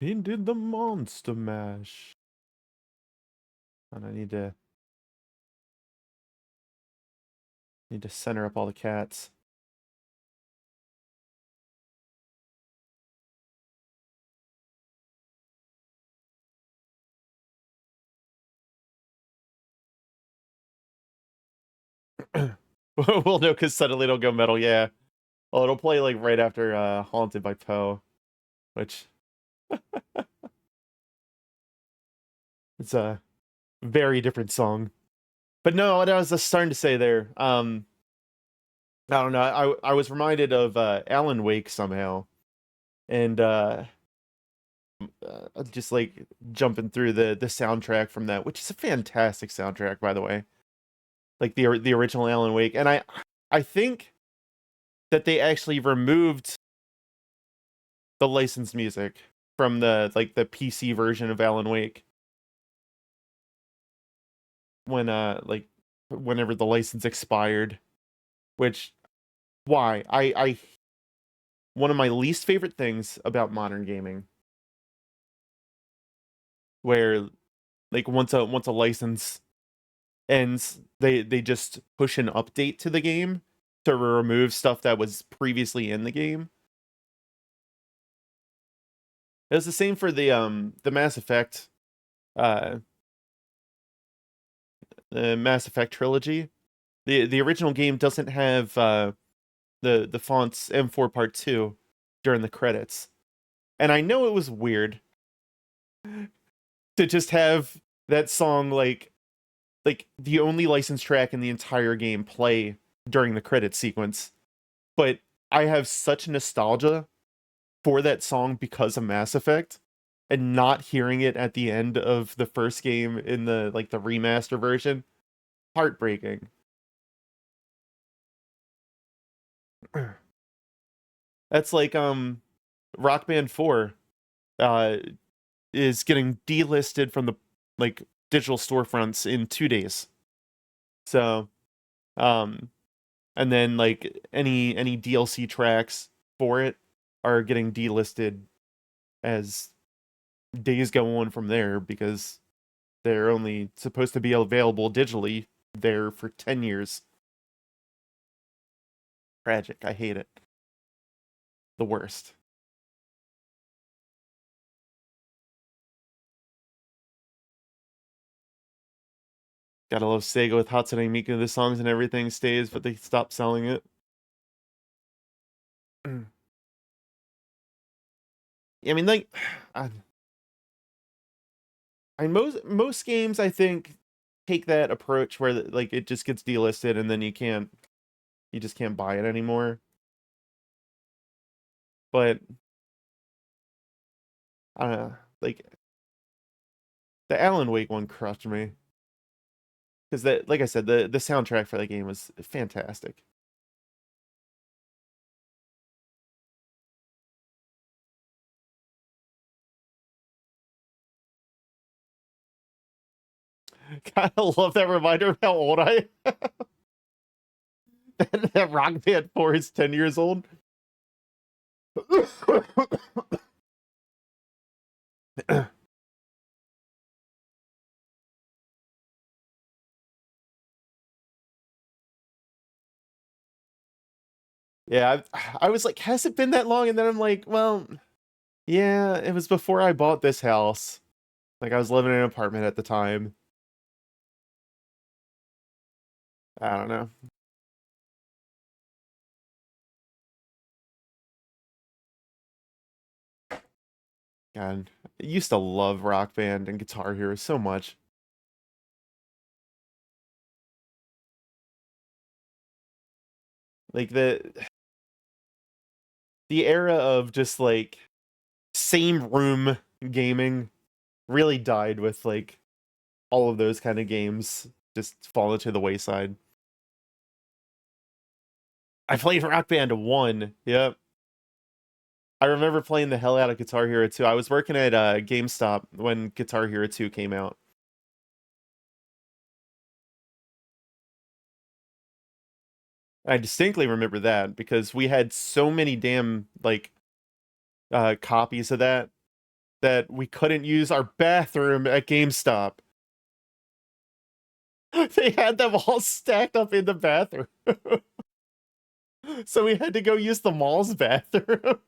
Speaker 1: He did the monster mash. And I need to Need to center up all the cats. Well, no, because suddenly it'll go metal, yeah. Well, it'll play like right after Haunted by Poe, which it's a very different song. But no, what I was just starting to say there, I don't know, I was reminded of Alan Wake somehow, and just like jumping through the soundtrack from that, which is a fantastic soundtrack, by the way, like the original Alan Wake, and I think that they actually removed the licensed music from the PC version of Alan Wake when like whenever the license expired, which why I one of my least favorite things about modern gaming, where like once a license ends, they just push an update to the game to remove stuff that was previously in the game. It was the same for the Mass Effect the Mass Effect trilogy. The original game doesn't have the fonts M4 Part 2 during the credits. And I know it was weird to just have that song like the only licensed track in the entire game play during the credit sequence. But I have such nostalgia for that song because of Mass Effect, and not hearing it at the end of the first game in the the remaster version, heartbreaking. That's like Rock Band 4 uh is getting delisted from the digital storefronts in 2 days. So and then any DLC tracks for it are getting delisted as days go on from there, because they're only supposed to be available digitally there for 10 years. Tragic. I hate it. The worst. Gotta love Sega with Hatsune Miku. The songs and everything stays, but they stopped selling it. I mean, most games I think take that approach where it just gets delisted and then you just can't buy it anymore. But I don't know, the Alan Wake one crushed me, because that, like I said, the soundtrack for that game was fantastic. Kind of love that reminder of how old I am. That Rock Band 4 is 10 years old. Yeah, I was like, has it been that long? And then I'm like, well, yeah, it was before I bought this house. Like, I was living in an apartment at the time. I don't know. God, I used to love Rock Band and Guitar Hero so much. Like the era of just same room gaming really died with all of those kind of games just falling to the wayside. I played Rock Band 1. Yep. I remember playing the hell out of Guitar Hero 2. I was working at GameStop when Guitar Hero 2 came out. I distinctly remember that because we had so many damn copies of that we couldn't use our bathroom at GameStop. They had them all stacked up in the bathroom. So we had to go use the mall's bathroom.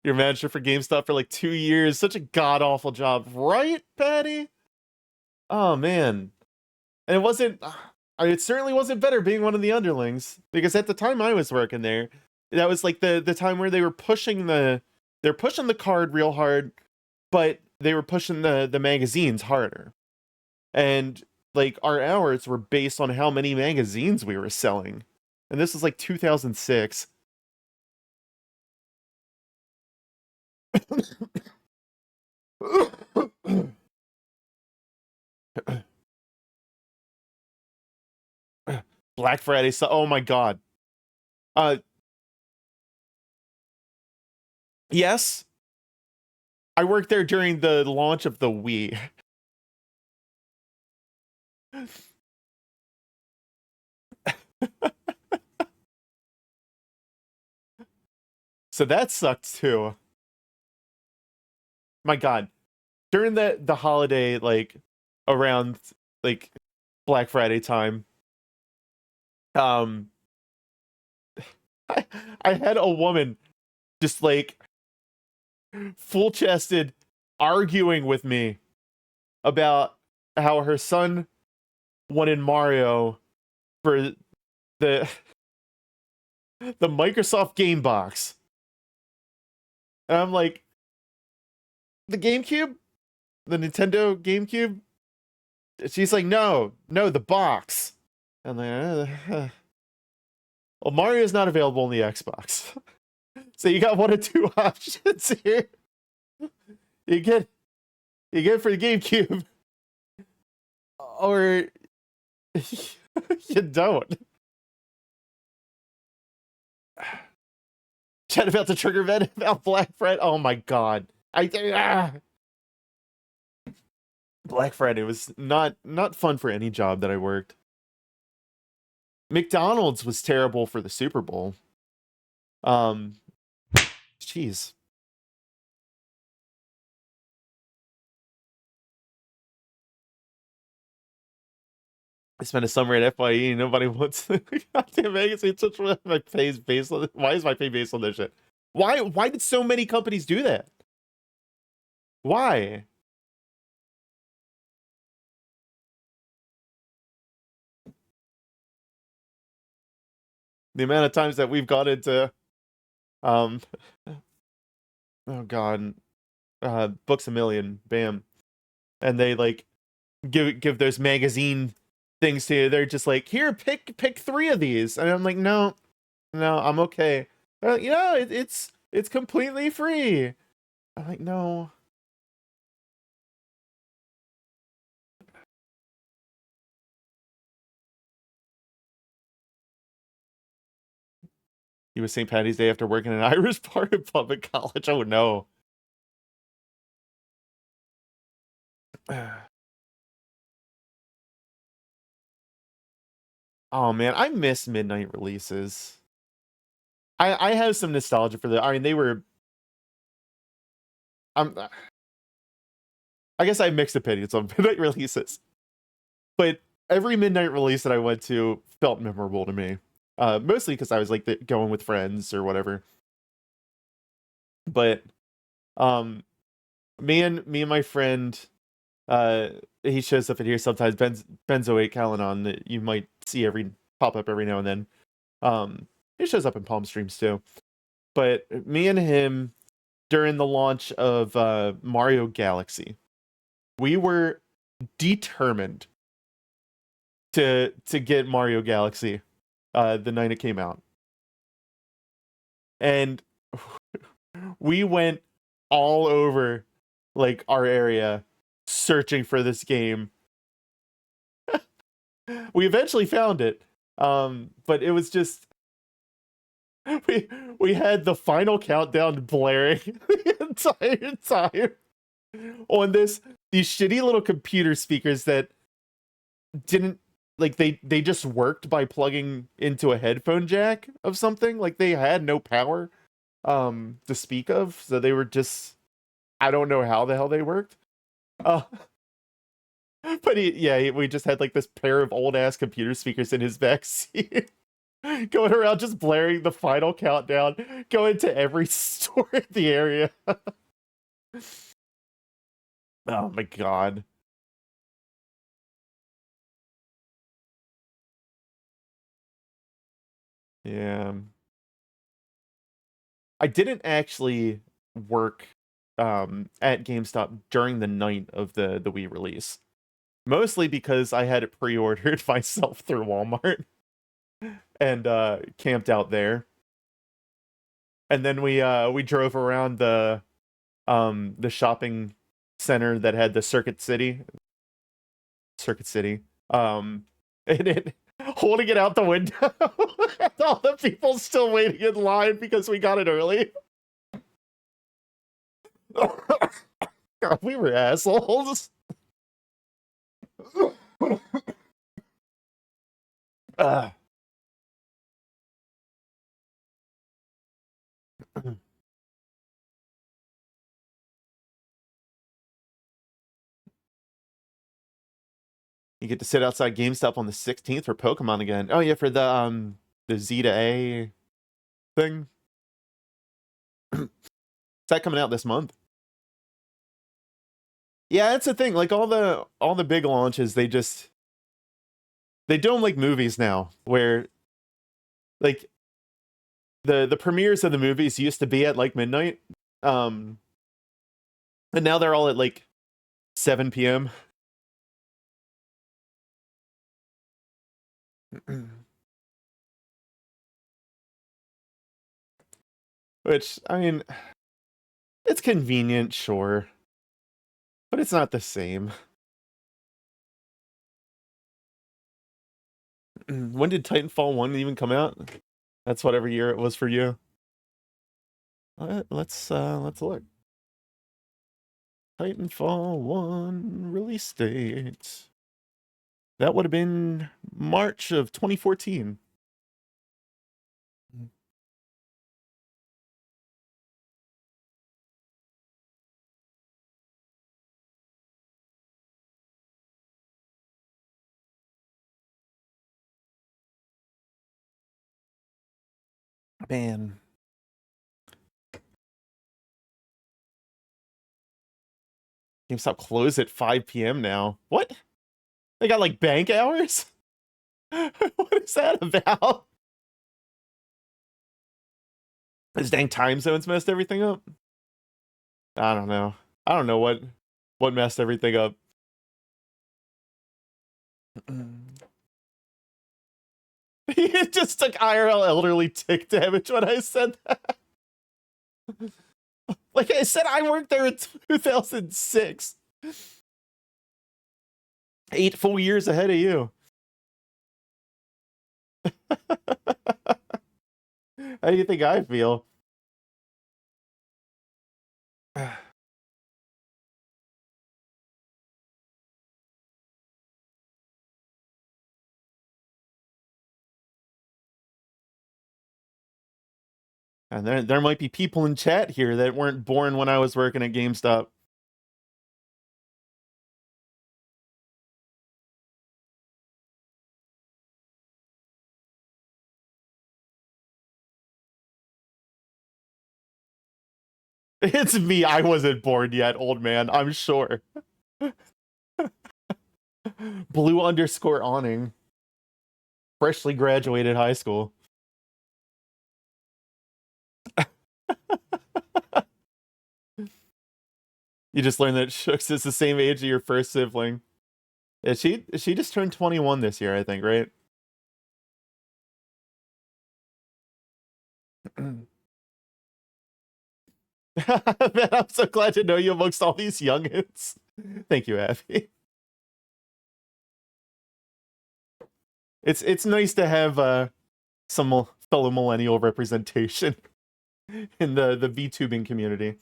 Speaker 1: Your manager for GameStop for like 2 years. Such a god-awful job. Right, Patty? Oh, man. And it wasn't... it certainly wasn't better being one of the underlings. Because at the time I was working there, that was like the time where they were pushing the... They're pushing the card real hard, but they were pushing the magazines harder. And, like, our hours were based on how many magazines we were selling. And this was like 2006. Black Friday, so oh my god. Yes. I worked there during the launch of the Wii. So that sucked too. My god. During the holiday, like around like Black Friday time, I had a woman just like full chested arguing with me about how her son wanted Mario for the Microsoft Game Box. And I'm like, the GameCube? The Nintendo GameCube? She's like, no, the box. I'm like, well, Mario's not available on the Xbox. So you got one of two options here. You get for the GameCube, or you don't. Chat about the trigger event about Black Friday. Oh my god. Black Friday was not fun for any job that I worked. McDonald's was terrible for the Super Bowl. Jeez. I spent a summer at FYE and nobody wants to goddamn magazine. Such my pay's based on. Why is my pay based on this shit? Why did so many companies do that? Why? The amount of times that we've got into oh god, Books A Million, bam, and they like give those magazine things to you. They're just like, here, pick 3 of these, and I'm like, no, I'm okay. Yeah, it's completely free. I'm like, no. It was St. Patty's Day after working an Irish bar at public college. Oh no. Oh man, I miss midnight releases. I have some nostalgia for that. I mean, they were. I guess I have mixed opinions on midnight releases, but every midnight release that I went to felt memorable to me. Mostly because I was like going with friends or whatever. But me and my friend, he shows up in here sometimes. Benzo8 Calanon, that you might see pop up every now and then. He shows up in Palm Streams too. But me and him, during the launch of Mario Galaxy, we were determined to get Mario Galaxy the night it came out. And we went all over like our area searching for this game. We eventually found it. But it was just we had the final countdown blaring the entire time on these shitty little computer speakers that didn't like they just worked by plugging into a headphone jack of something. Like they had no power to speak of, so they were just I don't know how the hell they worked. Uh, but we just had like this pair of old ass computer speakers in his backseat, going around just blaring the final countdown, going to every store in the area. Oh my god. Yeah. I didn't actually work at GameStop during the night of the Wii release. Mostly because I had it pre-ordered myself through Walmart and camped out there. And then we drove around the shopping center that had the Circuit City. And it holding it out the window and all the people still waiting in line because we got it early. God, we were assholes. You get to sit outside GameStop on the 16th for Pokemon again. Oh yeah, for the Z to A thing. Is that coming out this month? Yeah, that's the thing. Like all the big launches, they don't like movies now, where like the premieres of the movies used to be at like midnight. And now they're all at like 7 p.m. Which, I mean, it's convenient, sure. But it's not the same. When did Titanfall 1 even come out? That's whatever year it was for you. Let's look. Titanfall 1 release date. That would have been March of 2014. Man. GameStop closed at 5 p.m. now. What? They got like bank hours? What is that about? This dang time zones messed everything up? I don't know. I don't know what messed everything up. He just took IRL elderly tick damage when I said that. Like I said, I worked there in 2006. 8 full years ahead of you. How do you think I feel? And there might be people in chat here that weren't born when I was working at GameStop. It's me. I wasn't born yet, old man. I'm sure. Blue _ awning. Freshly graduated high school. You just learned that Shooks is the same age as your first sibling. She just turned 21 this year, I think, right? Man, I'm so glad to know you amongst all these youngins. Thank you, Abby. It's nice to have some fellow millennial representation in the VTubing community.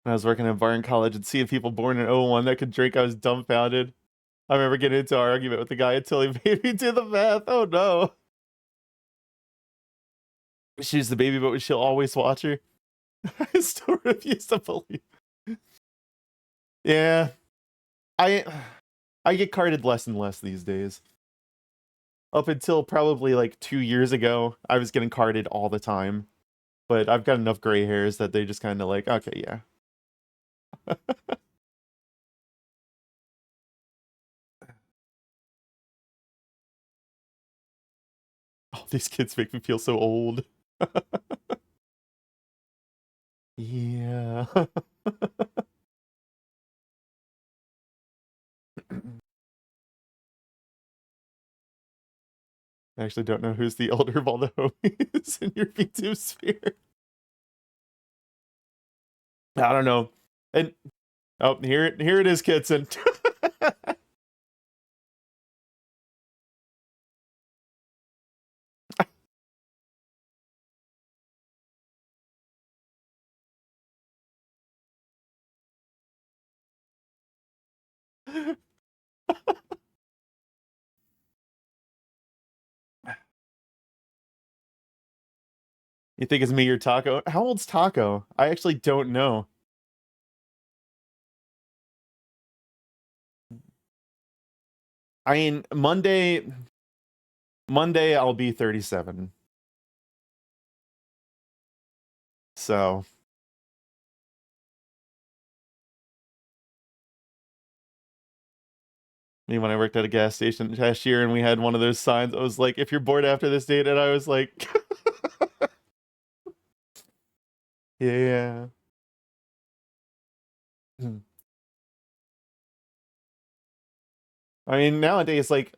Speaker 1: When I was working at Barton College and seeing people born in 01 that could drink, I was dumbfounded. I remember getting into an argument with the guy until he made me do the math. Oh no. She's the baby, but she'll always watch her. I still refuse to believe. Yeah. I get carded less and less these days. Up until probably like 2 years ago, I was getting carded all the time. But I've got enough gray hairs that they just kind of like, okay, yeah. Oh, these kids make me feel so old. Yeah. I actually don't know who's the elder of all the homies in your VTube sphere. I don't know. And oh, here it is, Kitson. You think it's me or Taco? How old's Taco? I actually don't know. I mean, Monday I'll be 37. So me when I worked at a gas station last year and we had one of those signs, I was like, if you're bored after this date, and I was like yeah. I mean, nowadays, like,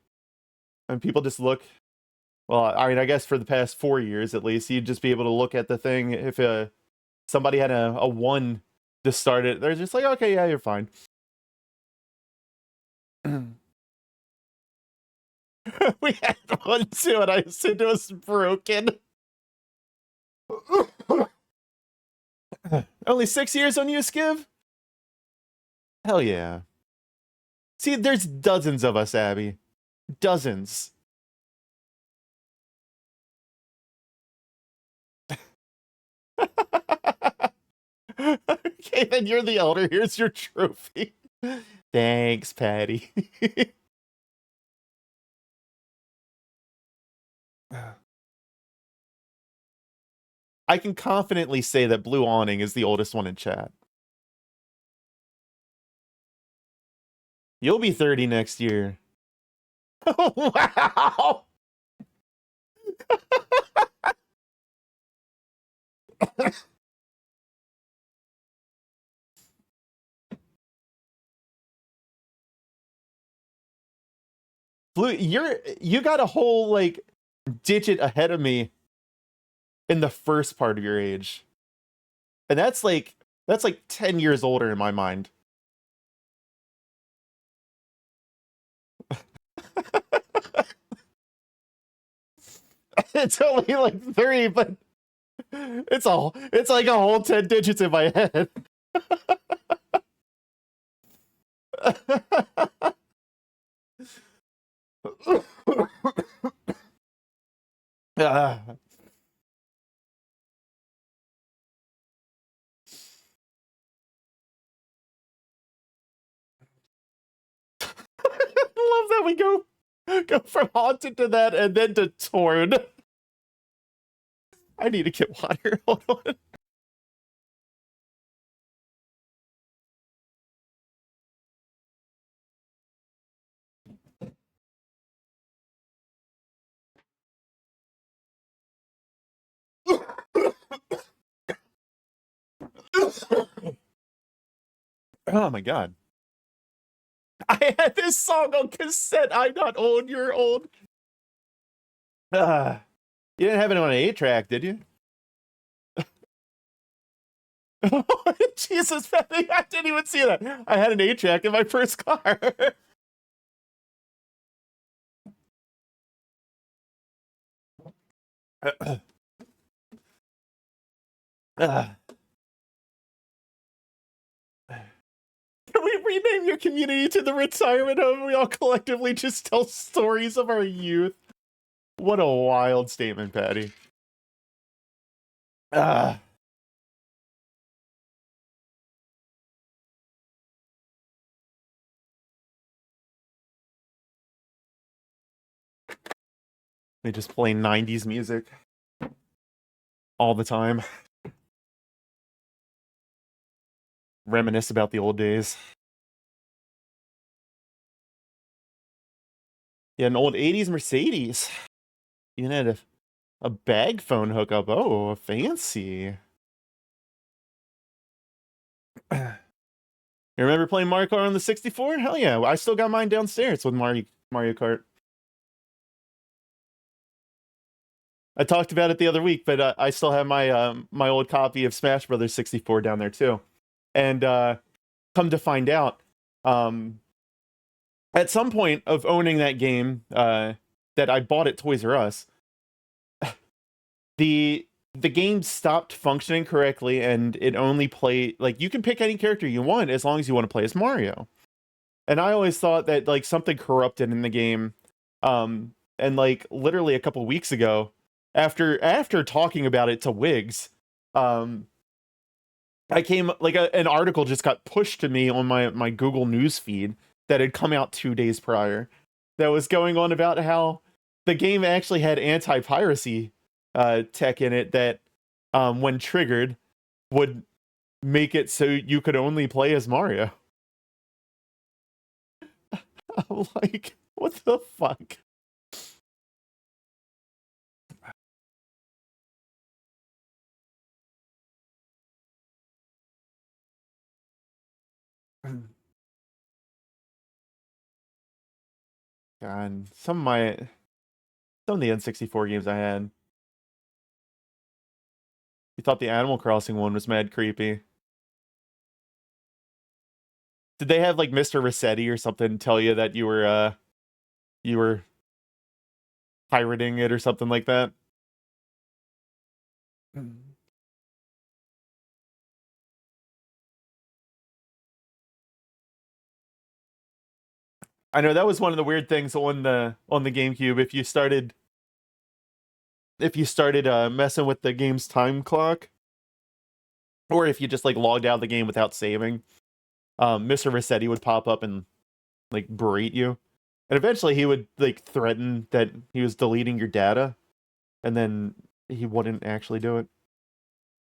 Speaker 1: when people just look, well, I mean, I guess for the past 4 years at least, you'd just be able to look at the thing. If somebody had a 1 to start it, they're just like, okay, yeah, you're fine. We had one too, and I assumed it was broken. Only 6 years on you, Skiv? Hell yeah. See, there's dozens of us, Abby. Dozens. Okay, then you're the elder. Here's your trophy. Thanks, Patty. I can confidently say that Blue Awning is the oldest one in chat. You'll be 30 next year. Wow! Blue, you got a whole like digit ahead of me in the first part of your age. And that's like 10 years older in my mind. It's only like 3, but it's like a whole 10 digits in my head. Ah. I love that we go from haunted to that and then to torn. I need to get water. Hold on. Oh my god. I had this song on cassette. I'm not old, you're old. You didn't have it on an 8-track, did you? Jesus, Patty, I didn't even see that. I had an 8-track in my first car. Can we rename your community to the retirement home. We all collectively just tell stories of our youth. What a wild statement, Patty. Ah. They just play 90s music all the time. Reminisce about the old days. Yeah, an old 80s Mercedes. Even had a bag phone hookup. Oh, fancy. You remember playing Mario Kart on the 64? Hell yeah. I still got mine downstairs with Mario Kart. I talked about it the other week, but I still have my my old copy of Smash Brothers 64 down there too. And come to find out, at some point of owning that game, that I bought at Toys R Us, the game stopped functioning correctly, and it only played, like, you can pick any character you want as long as you want to play as Mario. And I always thought that, like, something corrupted in the game. And like literally a couple weeks ago, after talking about it to Wiggs, I came, like, an article just got pushed to me on my Google News feed that had come out 2 days prior, that was going on about how the game actually had anti-piracy tech in it that, when triggered, would make it so you could only play as Mario. I'm like, what the fuck? God, some of the N64 games I had. You thought the Animal Crossing one was mad creepy. Did they have, like, Mr. Rossetti or something tell you that you were pirating it or something like that? I know that was one of the weird things on the GameCube. If you started messing with the game's time clock, or if you just, like, logged out of the game without saving, Mr. Rossetti would pop up and, like, berate you. And eventually he would, like, threaten that he was deleting your data, and then he wouldn't actually do it.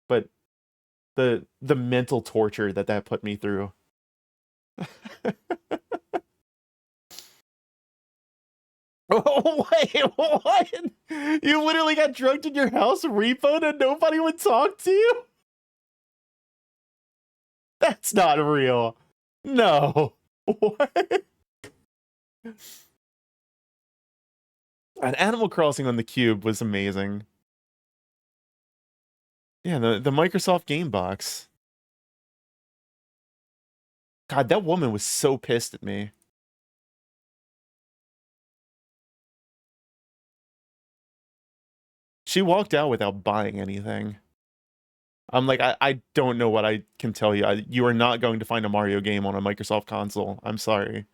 Speaker 1: But the mental torture that put me through. Oh, wait, what? You literally got drugged in your house, repoed, and nobody would talk to you? That's not real. No. What? An Animal Crossing on the Cube was amazing. Yeah, the Microsoft Game Box. God, that woman was so pissed at me. She walked out without buying anything. I'm like, I don't know what I can tell you. You are not going to find a Mario game on a Microsoft console. I'm sorry.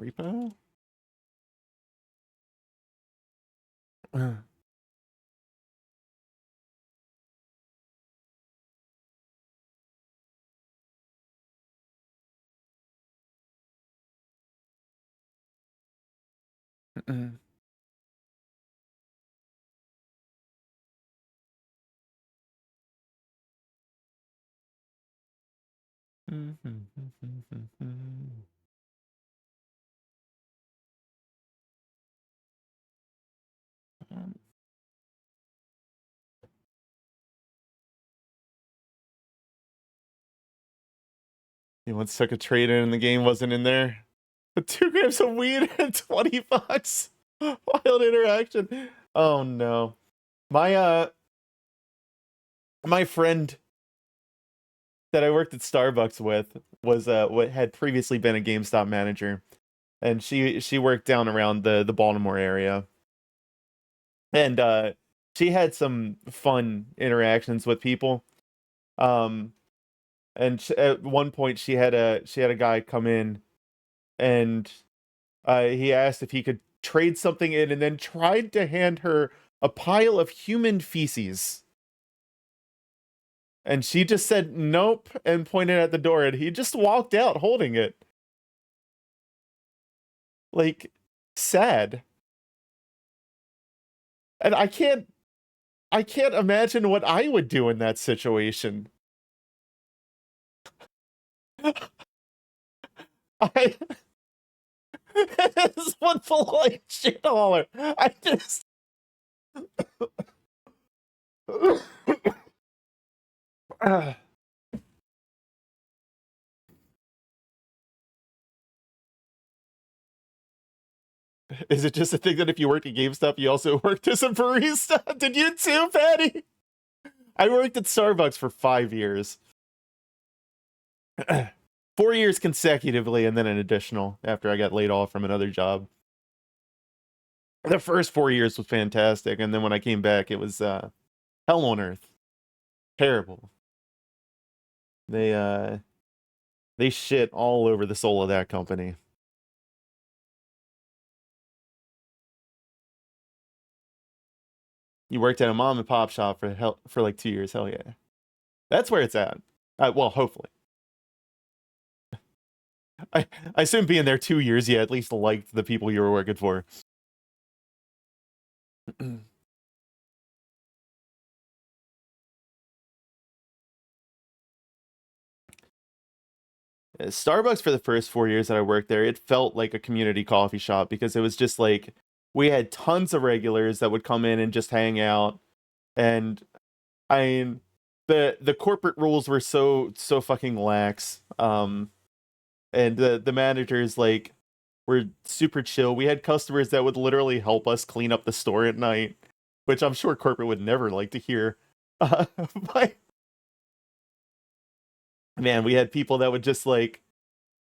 Speaker 1: Repo? He once took a trade in and the game wasn't in there. But 2 grams of weed and $20. Wild interaction. Oh no. My my friend that I worked at Starbucks with was what had previously been a GameStop manager, and she worked down around the Baltimore area, and she had some fun interactions with people. Um, and at one point she had a guy come in, and he asked if he could trade something in, and then tried to hand her a pile of human feces. And she just said nope and pointed at the door, and he just walked out holding it. Like, sad. And I can't imagine what I would do in that situation. I this one polite shit hauler. I just Is it just a thing that if you worked at GameStop, you also worked as a barista? Did you too, Patty? I worked at Starbucks for 5 years. 4 years consecutively, and then an additional after I got laid off from another job. The first 4 years was fantastic, and then when I came back, it was hell on earth. Terrible. They shit all over the soul of that company. You worked at a mom and pop shop for like 2 years. Hell yeah, that's where it's at. Well, hopefully. I assume being there 2 years, you at least liked the people you were working for. Starbucks for the first 4 years that I worked there, it felt like a community coffee shop because it was just like we had tons of regulars that would come in and just hang out. And I mean, the corporate rules were so fucking lax. And the managers like were super chill. We had customers that would literally help us clean up the store at night, which I'm sure corporate would never like to hear. But man, we had people that would just like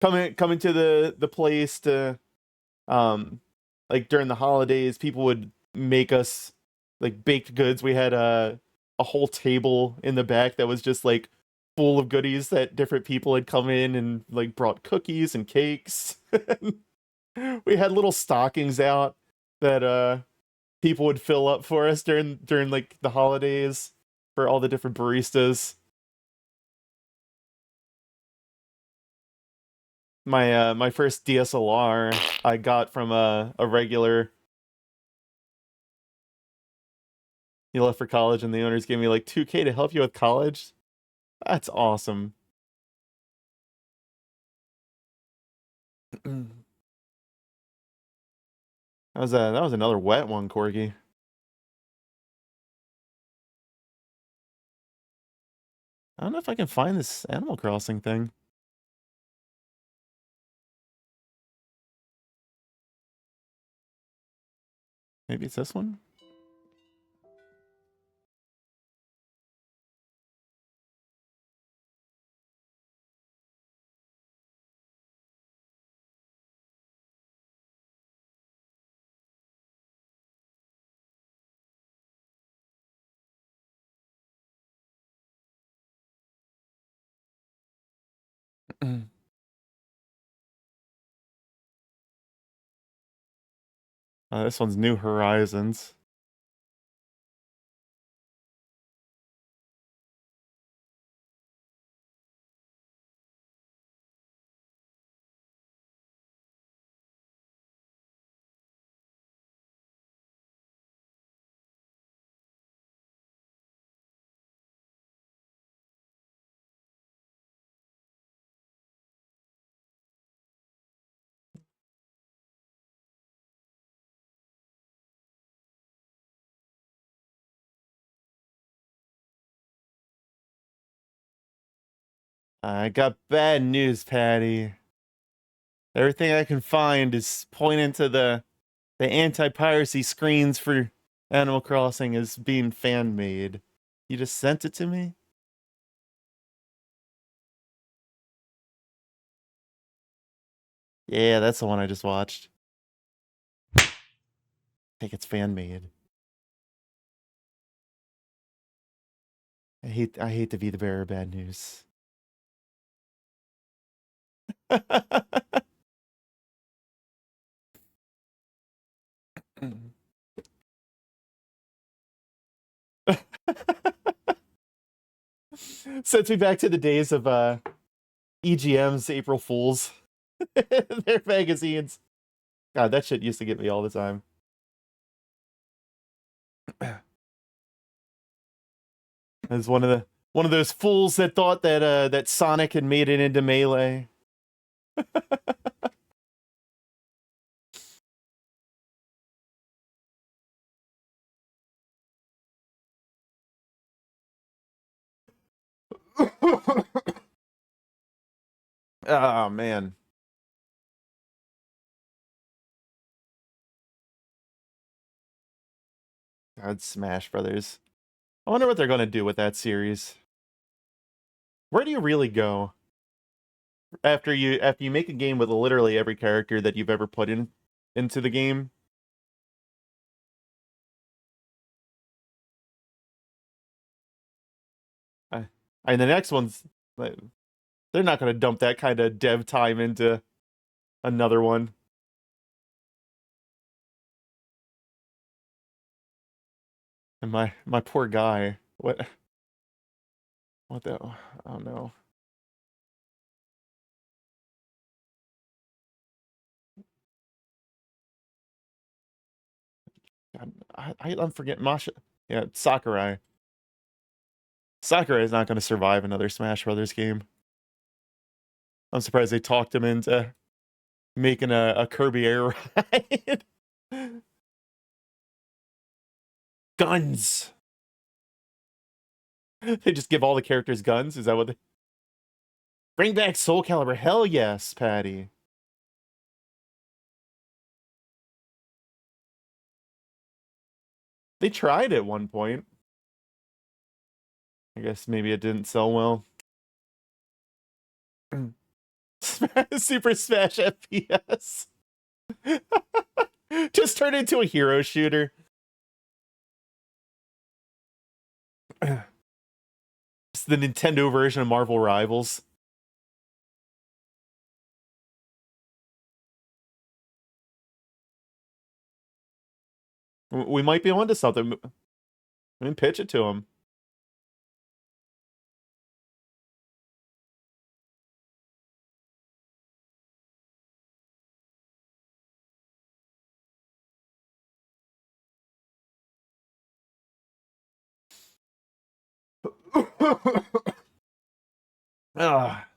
Speaker 1: come into the place to like during the holidays, people would make us like baked goods. We had a whole table in the back that was just like full of goodies that different people had come in and like brought cookies and cakes. We had little stockings out that people would fill up for us during like the holidays for all the different baristas. My first DSLR I got from a regular. He left for college and the owners gave me like 2K to help you with college. That's awesome. That was another wet one, Corgi. I don't know if I can find this Animal Crossing thing. Maybe it's this one? This one's New Horizons. I got bad news, Patty. Everything I can find is pointing to the anti-piracy screens for Animal Crossing as being fan-made. You just sent it to me? Yeah, that's the one I just watched. I think it's fan made. I hate to be the bearer of bad news. Sends me back to the days of EGM's April Fools. Their magazines. God, that shit used to get me all the time. As one of those fools that thought that that Sonic had made it into Melee. Oh man. God, Smash Brothers. I wonder what they're gonna do with that series. Where do you really go after you make a game with literally every character that you've ever put into the game? And the next one's like, they're not gonna dump that kind of dev time into another one. And my poor guy. What the oh no. God, I'm forgetting Masha. Yeah, Sakurai. Sakurai is not going to survive another Smash Brothers game. I'm surprised they talked him into making a Kirby Air Ride. Guns. They just give all the characters guns. Is that what they bring back Soul Calibur? Hell yes, Patty. They tried at one point. I guess maybe it didn't sell well. Super Smash FPS. Just turn into a hero shooter. It's the Nintendo version of Marvel Rivals. We might be onto something. I mean, pitch it to him. Ah.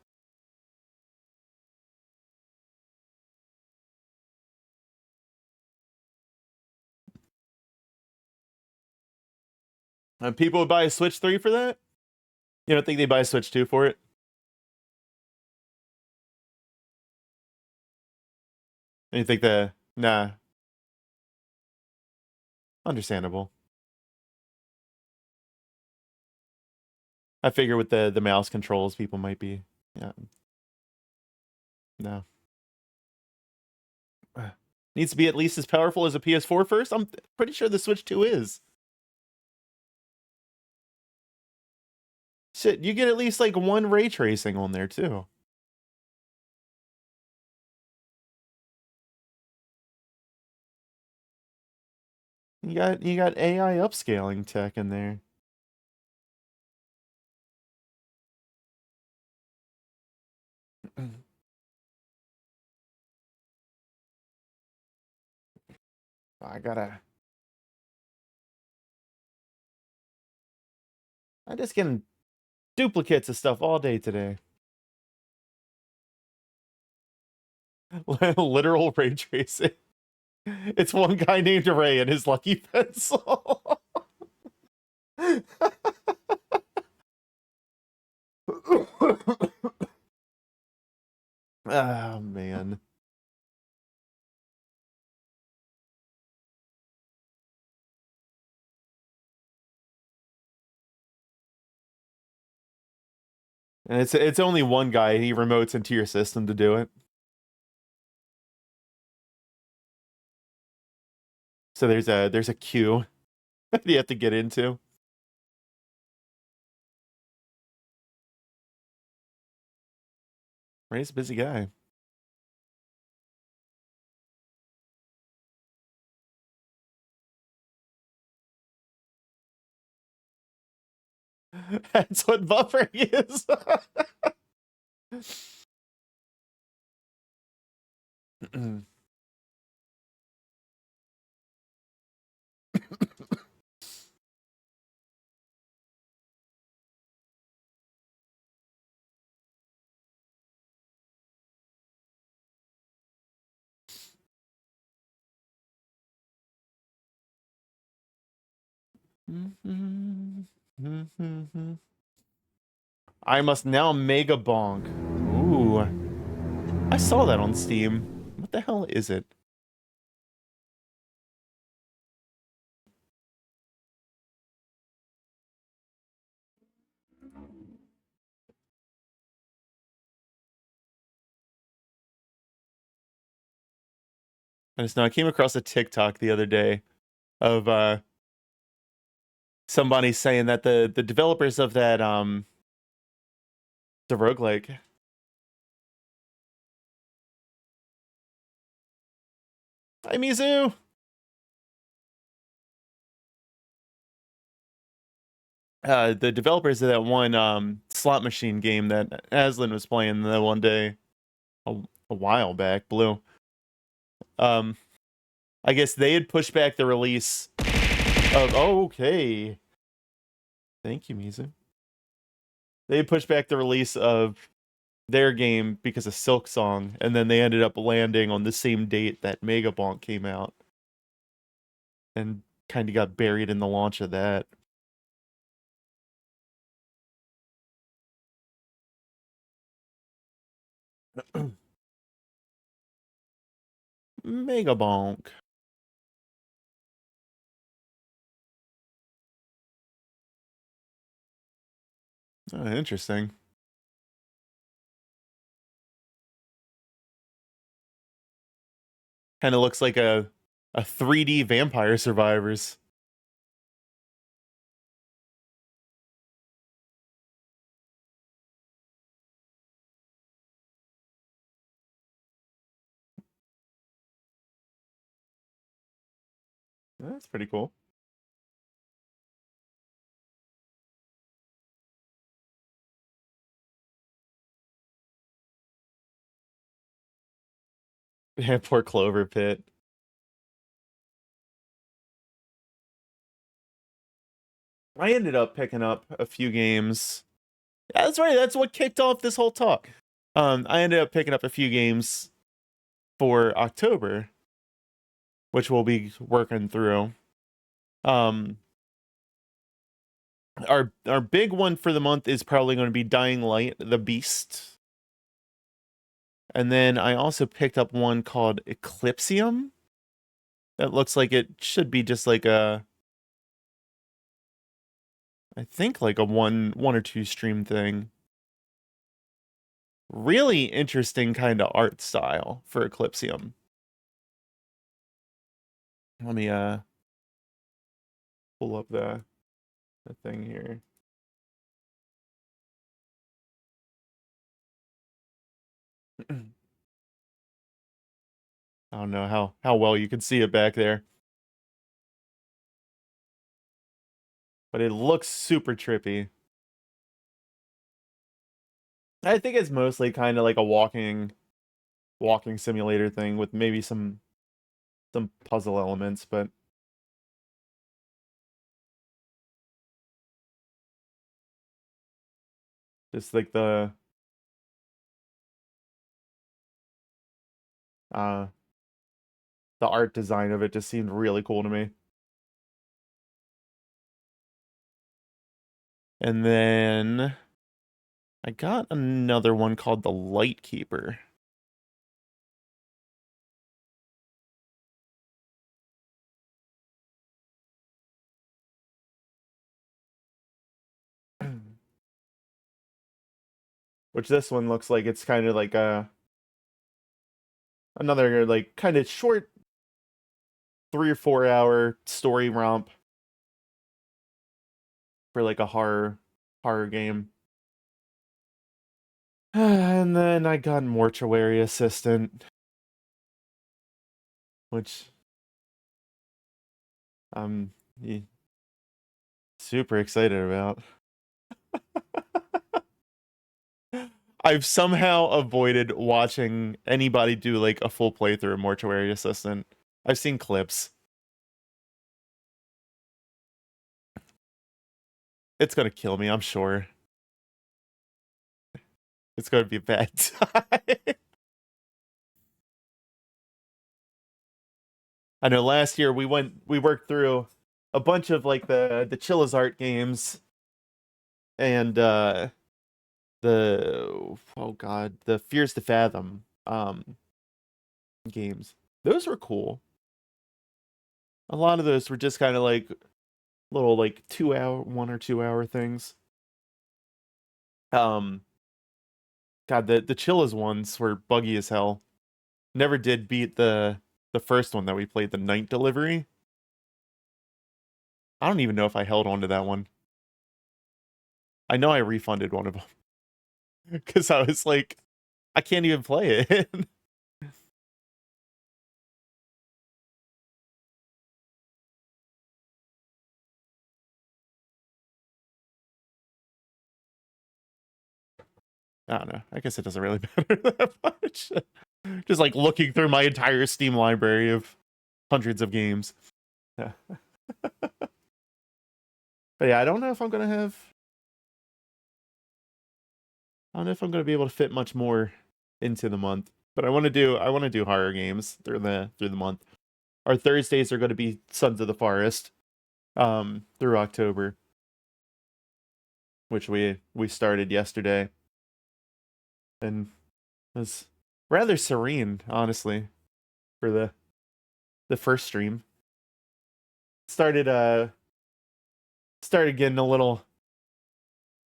Speaker 1: And people would buy a Switch 3 for that? You don't think they'd buy a Switch 2 for it? And you think nah. Understandable. I figure with the mouse controls, people might be, yeah. No. Needs to be at least as powerful as a PS4 first? I'm pretty sure the Switch 2 is. Shit, you get at least like one ray tracing on there too. You got AI upscaling tech in there. I'm just getting duplicates of stuff all day today. Literal ray tracing. It's one guy named Ray and his lucky pencil. Oh man. And it's only one guy. He remotes into your system to do it. So there's a queue that you have to get into. Ray's a busy guy. That's what buffering is. I must now mega bonk. Ooh. I saw that on Steam. What the hell is it? I just know I came across a TikTok the other day of somebody saying that the developers of that the roguelike. Hi Mizu. The developers of that one slot machine game that Aslan was playing the one day a while back, Blue. I guess they had pushed back the release of okay. Thank you, Mizu. They had pushed back the release of their game because of Silk Song, and then they ended up landing on the same date that Mega Bonk came out. And kind of got buried in the launch of that. Mega Bonk. Oh, interesting. Kind of looks like a 3D Vampire Survivors. That's pretty cool. Yeah, poor Clover Pit. I ended up picking up a few games. Yeah, that's right. That's what kicked off this whole talk. I ended up picking up a few games for October, which we'll be working through. Our big one for the month is probably going to be Dying Light: The Beast. And then I also picked up one called Eclipsium. That looks like it should be just like I think like a one or two stream thing. Really interesting kind of art style for Eclipsium. Let me pull up the thing here. I don't know how well you can see it back there. But it looks super trippy. I think it's mostly kind of like a walking simulator thing with maybe some puzzle elements, but just like uh the art design of it just seemed really cool to me. And then I got another one called The Lightkeeper. which this one looks like it's kind of like another like kind of short 3 or 4 hour story romp for like a horror game. And then I got Mortuary Assistant, which I'm super excited about. I've somehow avoided watching anybody do like a full playthrough of Mortuary Assistant. I've seen clips. It's gonna kill me, I'm sure. It's gonna be a bad time. I know last year we worked through a bunch of like the Chillazart games and the Fears to Fathom games. Those were cool. A lot of those were just kind of like little like 1 or 2 hour things. God, the Chillaz ones were buggy as hell. Never did beat the first one that we played, the Night Delivery. I don't even know if I held on to that one. I know I refunded one of them because I was like, I can't even play it. I don't know. I guess it doesn't really matter that much. Just like looking through my entire Steam library of hundreds of games. Yeah. But yeah, I don't know if I'm gonna be able to fit much more into the month. But I want to do horror games through the month. Our Thursdays are going to be Sons of the Forest through October, which we started yesterday. And it was rather serene, honestly, for the first stream. Started getting a little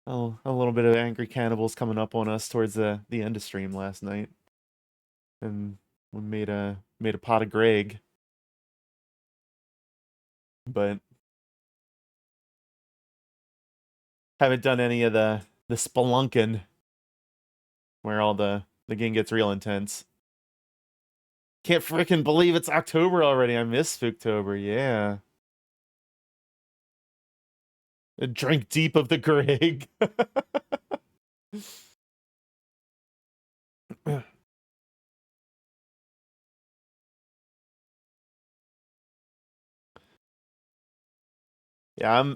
Speaker 1: bit of angry cannibals coming up on us towards the end of stream last night, and we made a pot of Greg, but haven't done any of the spelunking where all the game gets real intense. Can't freaking believe it's October already. I miss Spooktober, yeah. Drink deep of the Greg. Yeah,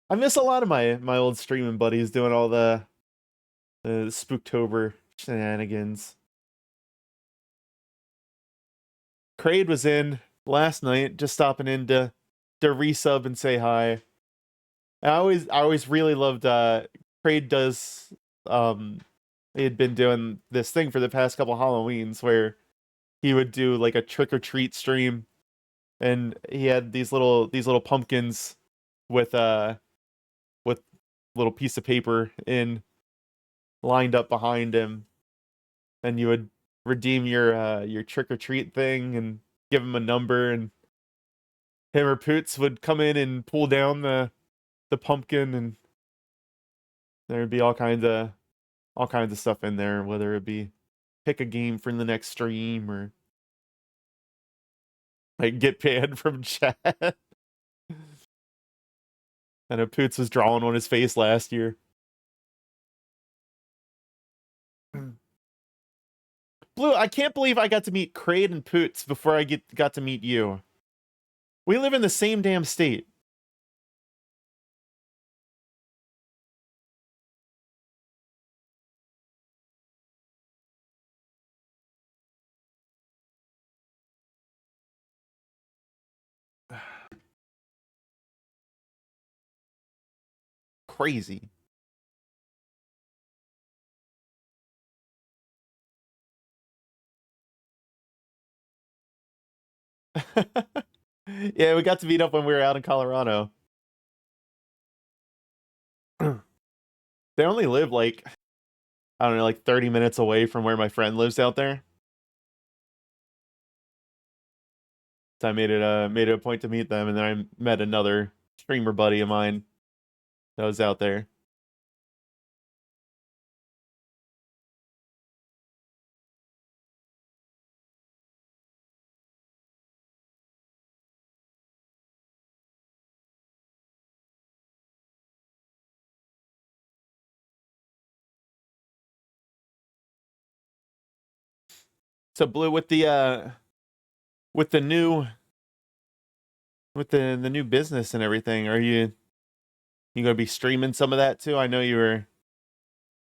Speaker 1: I miss a lot of my old streaming buddies doing all the Spooktober shenanigans. Kraid was in last night, just stopping in to resub and say hi. I always really loved Kraid does he had been doing this thing for the past couple Halloweens where he would do like a trick or treat stream, and he had these little pumpkins with little piece of paper in lined up behind him, and you would redeem your trick or treat thing and give him a number, and him or Poots would come in and pull down the pumpkin, and there'd be all kinds of stuff in there, whether it be pick a game for the next stream or like get banned from chat. I know Poots was drawing on his face last year. Blue, I can't believe I got to meet Kraid and Poots before I got to meet you. We live in the same damn state. Crazy. Yeah, we got to meet up when we were out in Colorado. They only live like I don't know, like 30 minutes away from where my friend lives out there. So I made it a point to meet them, and then I met another streamer buddy of mine that was out there. So Blue, with the new the new business and everything, are you gonna be streaming some of that too? I know you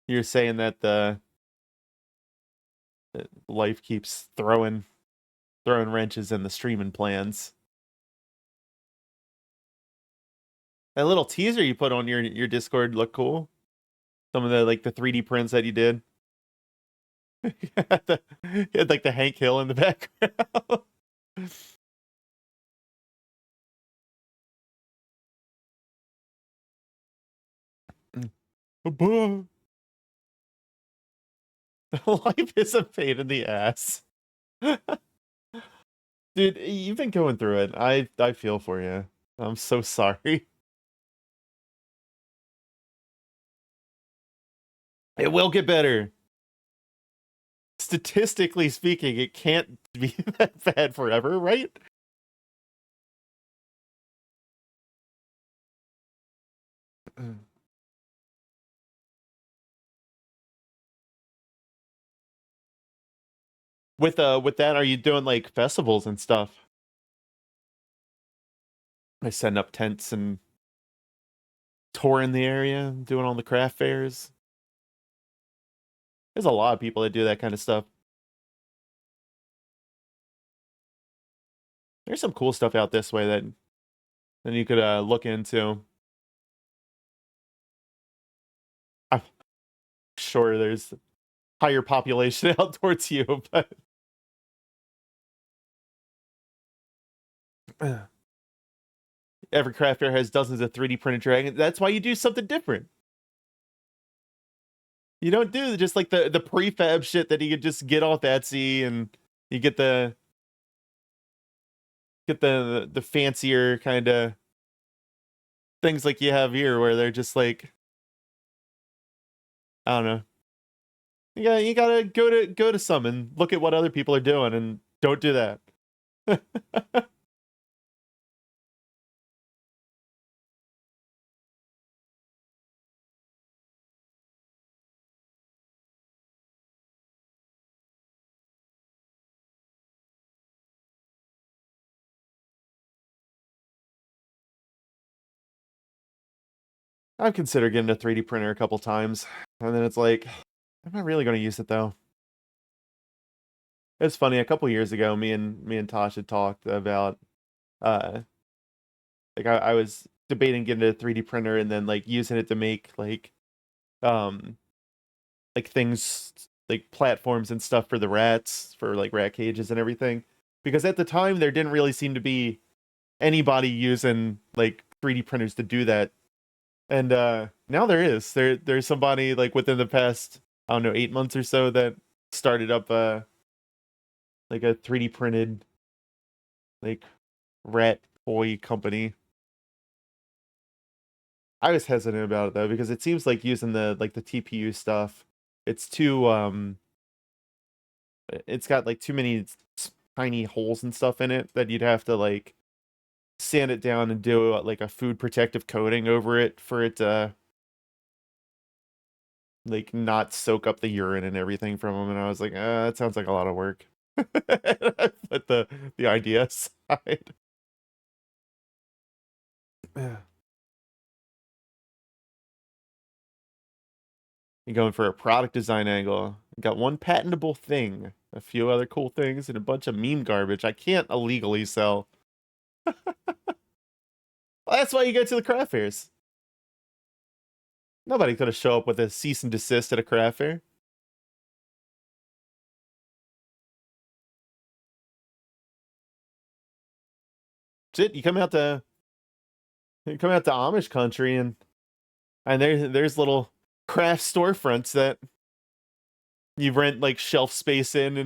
Speaker 1: were saying that that life keeps throwing wrenches in the streaming plans. That little teaser you put on your Discord looked cool. Some of the like the 3D prints that you did. You had like the Hank Hill in the background. Life is a pain in the ass. Dude, you've been going through it. I feel for you. I'm so sorry. It will get better. Statistically speaking, it can't be that bad forever, right? With that, are you doing like festivals and stuff? I setting up tents and touring the area, doing all the craft fairs. There's a lot of people that do that kind of stuff. There's some cool stuff out this way that you could look into. I'm sure there's higher population out towards you, but every craft fair has dozens of 3D printed dragons. That's why you do something different. You don't do just like the prefab shit that you could just get off Etsy, and you get the fancier kind of things like you have here, where they're just like, I don't know. You gotta go to some and look at what other people are doing, and don't do that. I've considered getting a 3D printer a couple times, and then it's like, I'm not really going to use it though. It's funny. A couple years ago, me and Tasha talked about, like I was debating getting a 3D printer and then like using it to make um, like things like platforms and stuff for the rats, for like rat cages and everything. Because at the time, there didn't really seem to be anybody using like 3D printers to do that. And now there is. There's somebody like within the past, I don't know, 8 months or so that started up like a 3D printed like rat toy company. I was hesitant about it though, because it seems like using the TPU stuff, it's too it's got like too many tiny holes and stuff in it that you'd have to like sand it down and do like a food protective coating over it for it to like not soak up the urine and everything from them. And I was like, that sounds like a lot of work. I put the idea aside. You're going for a product design angle. Got one patentable thing, a few other cool things, and a bunch of meme garbage I can't illegally sell. Well, that's why you go to the craft fairs. Nobody could have show up with a cease and desist at a craft fair. Shit, you come out to Amish country, and there's little craft storefronts that You rent like shelf space in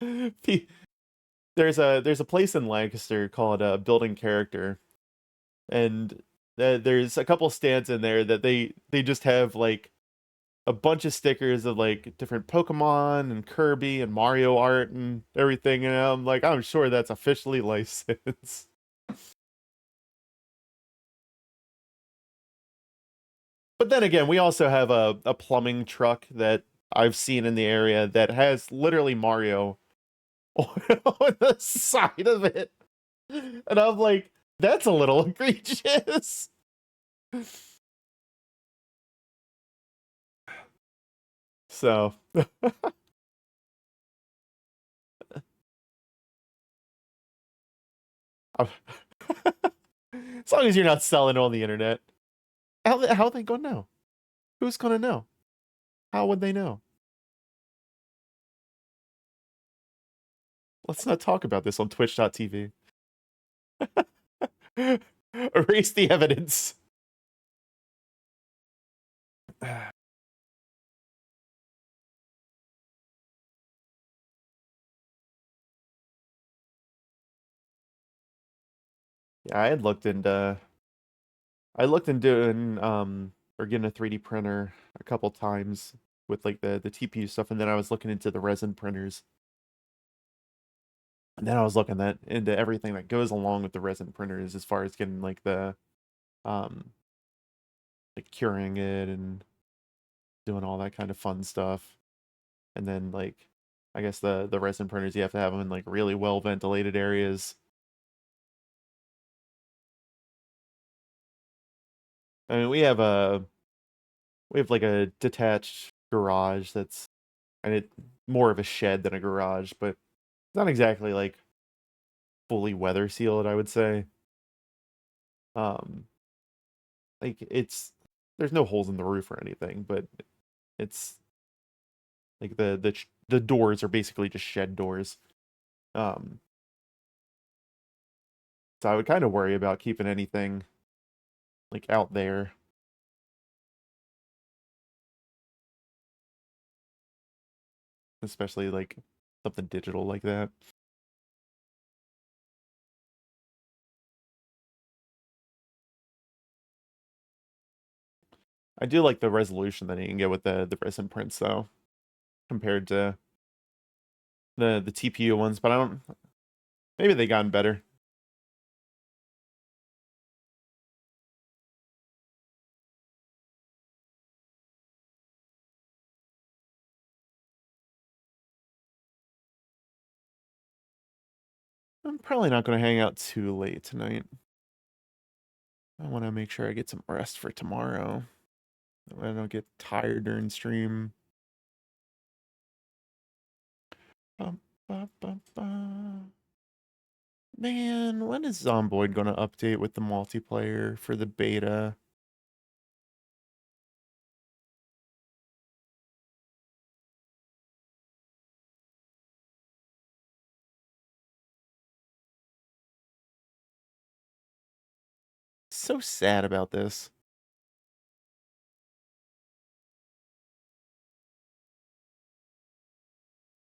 Speaker 1: and there's a place in Lancaster called Building Character, and there's a couple stands in there that they just have like a bunch of stickers of like different Pokemon and Kirby and Mario art and everything, and I'm like, I'm sure that's officially licensed. But then again, we also have a plumbing truck that I've seen in the area that has literally Mario on the side of it. And I'm like, that's a little egregious. So as long as you're not selling on the internet, how are they gonna know? Who's gonna know? How would they know? Let's not talk about this on twitch.tv. Erase the evidence. Yeah, I looked into doing or getting a 3D printer a couple times with like the TPU stuff, and then I was looking into the resin printers. And then I was looking into everything that goes along with the resin printers as far as getting like the um like curing it and doing all that kind of fun stuff. And then like I guess the resin printers, you have to have them in like really well ventilated areas. I mean, we have like a detached garage that's, and it more of a shed than a garage, but it's not exactly like fully weather sealed, I would say. Um like it's there's no holes in the roof or anything, but it's like the doors are basically just shed doors. Um so I would kind of worry about keeping anything like out there. Especially like something digital like that. I do like the resolution that you can get with the resin prints though, compared to the TPU ones, but I don't, maybe they gotten better. I'm probably not going to hang out too late tonight. I want to make sure I get some rest for tomorrow. I don't get tired during stream. Bum, ba, ba, ba. Man, when is Zomboid going to update with the multiplayer for the beta? So sad about this.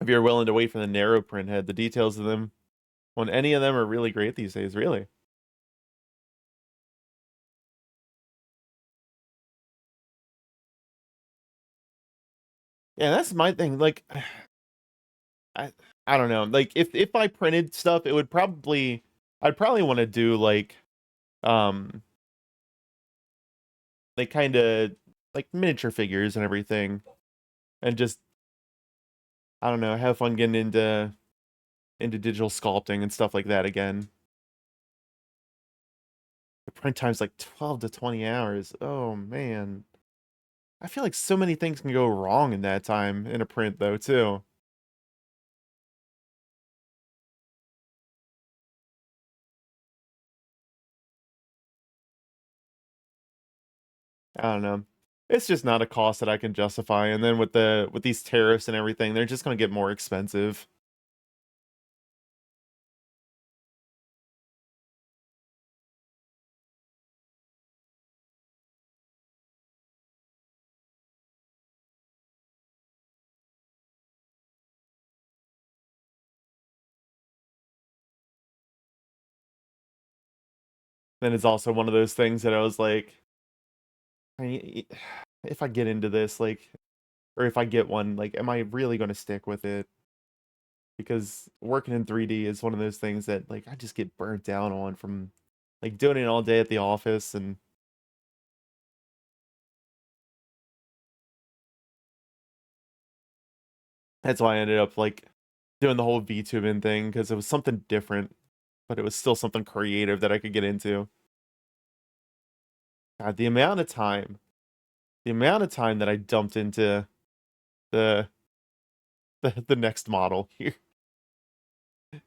Speaker 1: If you're willing to wait for the narrow print head, the details of them on any of them are really great these days, really. Yeah, that's my thing. Like, I I don't know. Like, if I printed stuff, it would probably I'd probably want to do um like kind of like miniature figures and everything, and just I don't know, have fun getting into digital sculpting and stuff like that again. The print time's like 12 to 20 hours. Oh man. I feel like so many things can go wrong in that time in a print though, too. I don't know. It's just not a cost that I can justify. And then with these tariffs and everything, they're just going to get more expensive. then it's also one of those things that I was like, if I get into this, like, or if I get one, like, am I really going to stick with it? Because working in 3D is one of those things that, like, I just get burnt down on from, like, doing it all day at the office. And that's why I ended up, like, doing the whole VTubing thing, because it was something different, but it was still something creative that I could get into. God, the amount of time that I dumped into the the next model here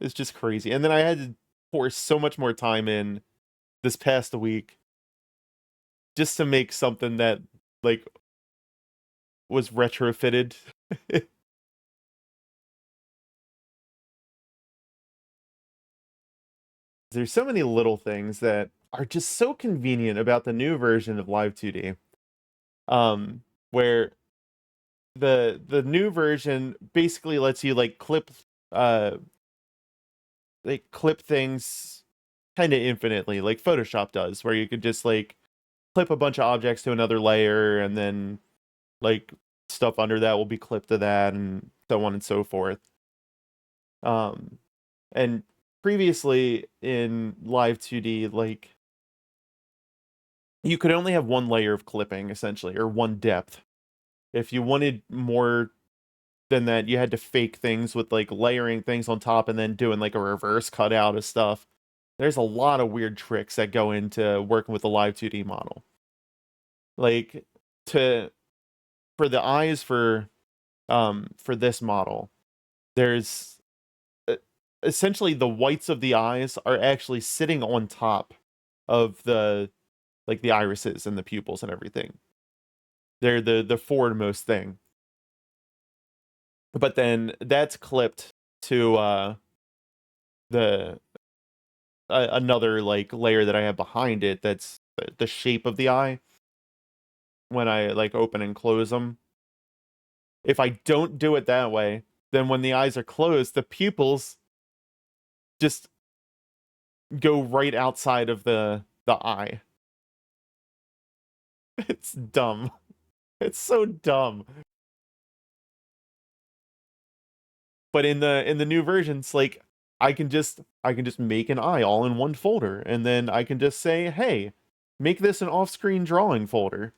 Speaker 1: is just crazy. And then I had to pour so much more time in this past week just to make something that, like, was retrofitted. There's so many little things that are just so convenient about the new version of Live 2D. Where the new version basically lets you, like, clip things kind of infinitely, like Photoshop does, where you could just, like, clip a bunch of objects to another layer, and then, like, stuff under that will be clipped to that, and so on and so forth. And previously in Live 2D, like, you could only have one layer of clipping, essentially, or one depth. If you wanted more than that, you had to fake things with, like, layering things on top and then doing, like, a reverse cutout of stuff. There's a lot of weird tricks that go into working with the Live 2D model. Like, for the eyes for this model, there's essentially the whites of the eyes are actually sitting on top of the, like, the irises and the pupils and everything. They're the forwardmost thing. But then that's clipped to the another, like, layer that I have behind it that's the shape of the eye when I, like, open and close them. If I don't do it that way, then when the eyes are closed, the pupils just go right outside of the eye. It's dumb. It's so dumb. But in the new versions, like, I can just make an eye all in one folder, and then I can just say, "Hey, make this an off-screen drawing folder."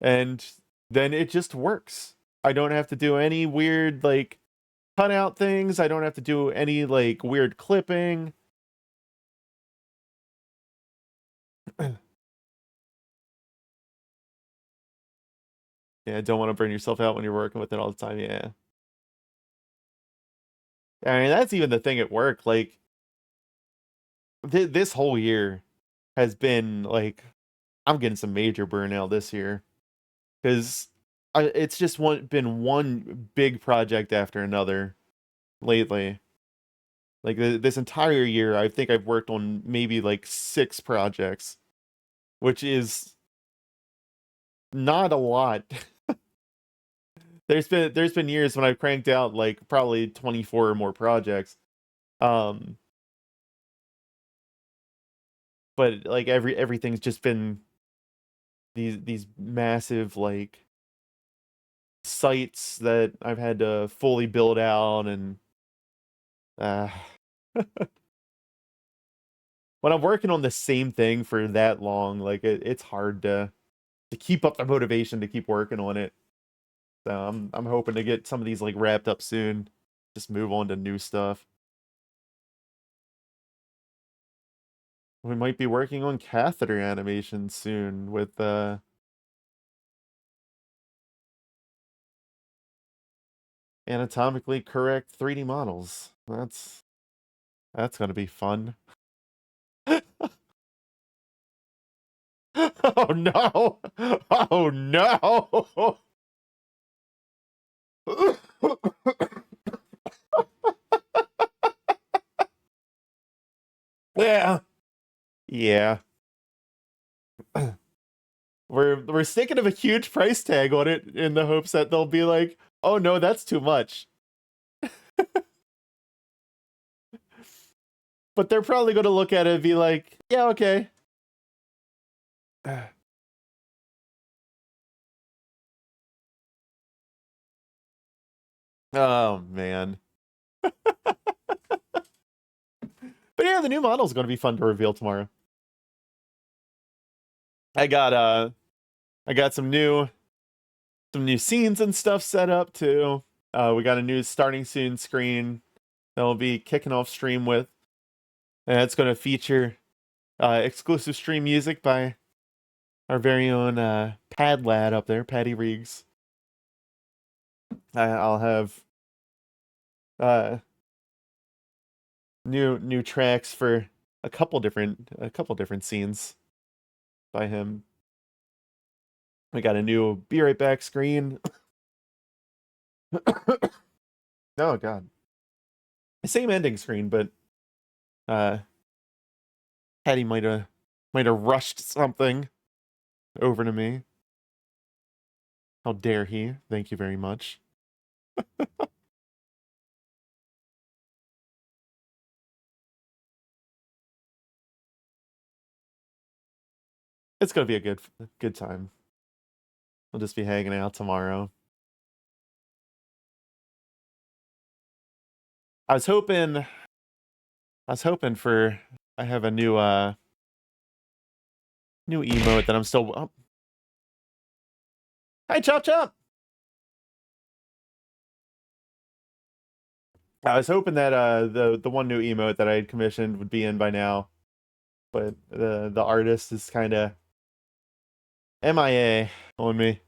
Speaker 1: And then it just works. I don't have to do any weird, like, cutout things. I don't have to do any, like, weird clipping. Yeah, don't want to burn yourself out when you're working with it all the time. Yeah. I mean, that's even the thing at work. Like, this whole year has been, like, I'm getting some major burnout this year, because it's just been one big project after another lately. Like, this entire year, I think I've worked on maybe, like, 6 projects, which is not a lot. There's been years when I've cranked out, like, probably 24 or more projects. Um, but, like, everything's just been these massive, like, sites that I've had to fully build out. And uh when I'm working on the same thing for that long, like, it's hard to keep up the motivation to keep working on it. So I'm hoping to get some of these, like, wrapped up soon. Just move on to new stuff. We might be working on catheter animation soon with anatomically correct 3D models. That's gonna be fun. Oh no! Oh no! Yeah. Yeah. We're sticking of a huge price tag on it in the hopes that they'll be like, "Oh no, that's too much." But they're probably going to look at it and be like, "Yeah, okay. Oh man. But yeah, the new model is going to be fun to reveal tomorrow. I got some new scenes and stuff set up too. We got a new starting soon screen that we'll be kicking off stream with, and it's going to feature exclusive stream music by our very own Pad Lad up there, Patty Riggs. I'll have new tracks for a couple different scenes by him. We got a new Be Right Back screen. Oh god. Same ending screen, but Patty might have rushed something over to me. How dare he? Thank you very much. It's gonna be a good time. We'll just be hanging out tomorrow. I was hoping for I have a new emote that I'm still Hi Chop Chop. I was hoping that the one new emote that I had commissioned would be in by now. But the artist is kind of MIA on me.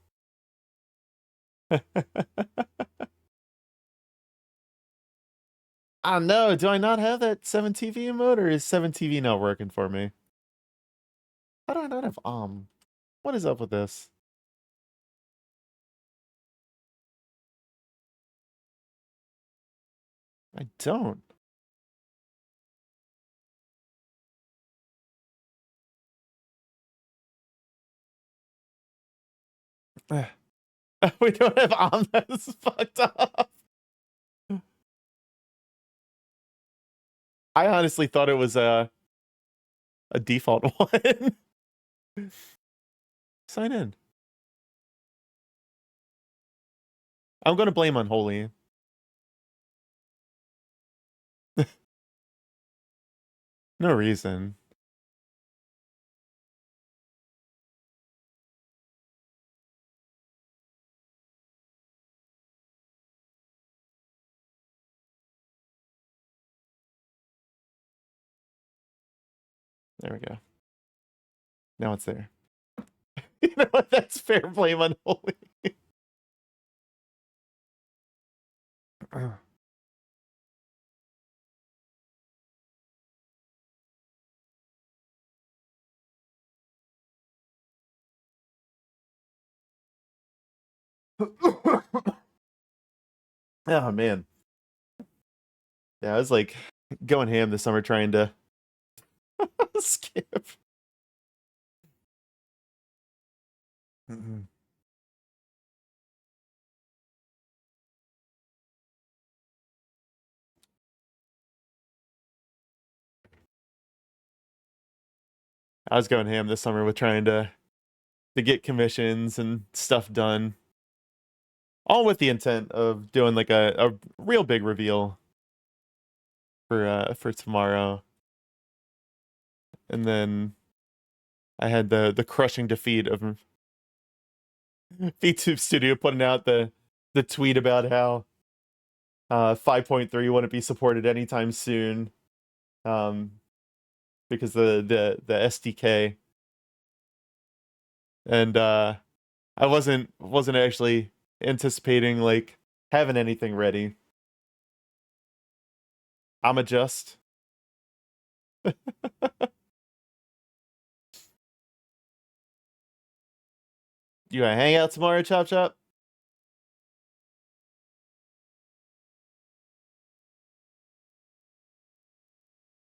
Speaker 1: I know. Do I not have that 7TV emote, or is 7TV not working for me? How do I not have What is up with this? I don't. We don't have That's fucked up. I honestly thought it was a default one. Sign in. I'm gonna blame Unholy. No reason. There we go. Now it's there. You know what? That's fair. Blame Unholy. Oh man. Yeah, I was like going ham this summer trying to skip. I was going ham this summer with trying to get commissions and stuff done. All with the intent of doing like a real big reveal for tomorrow. And then I had the crushing defeat of VTube Studio putting out the tweet about how 5.3 wouldn't be supported anytime soon. Because the SDK. And I wasn't actually anticipating like having anything ready. I'm adjust. You gonna hang out tomorrow, Chop Chop?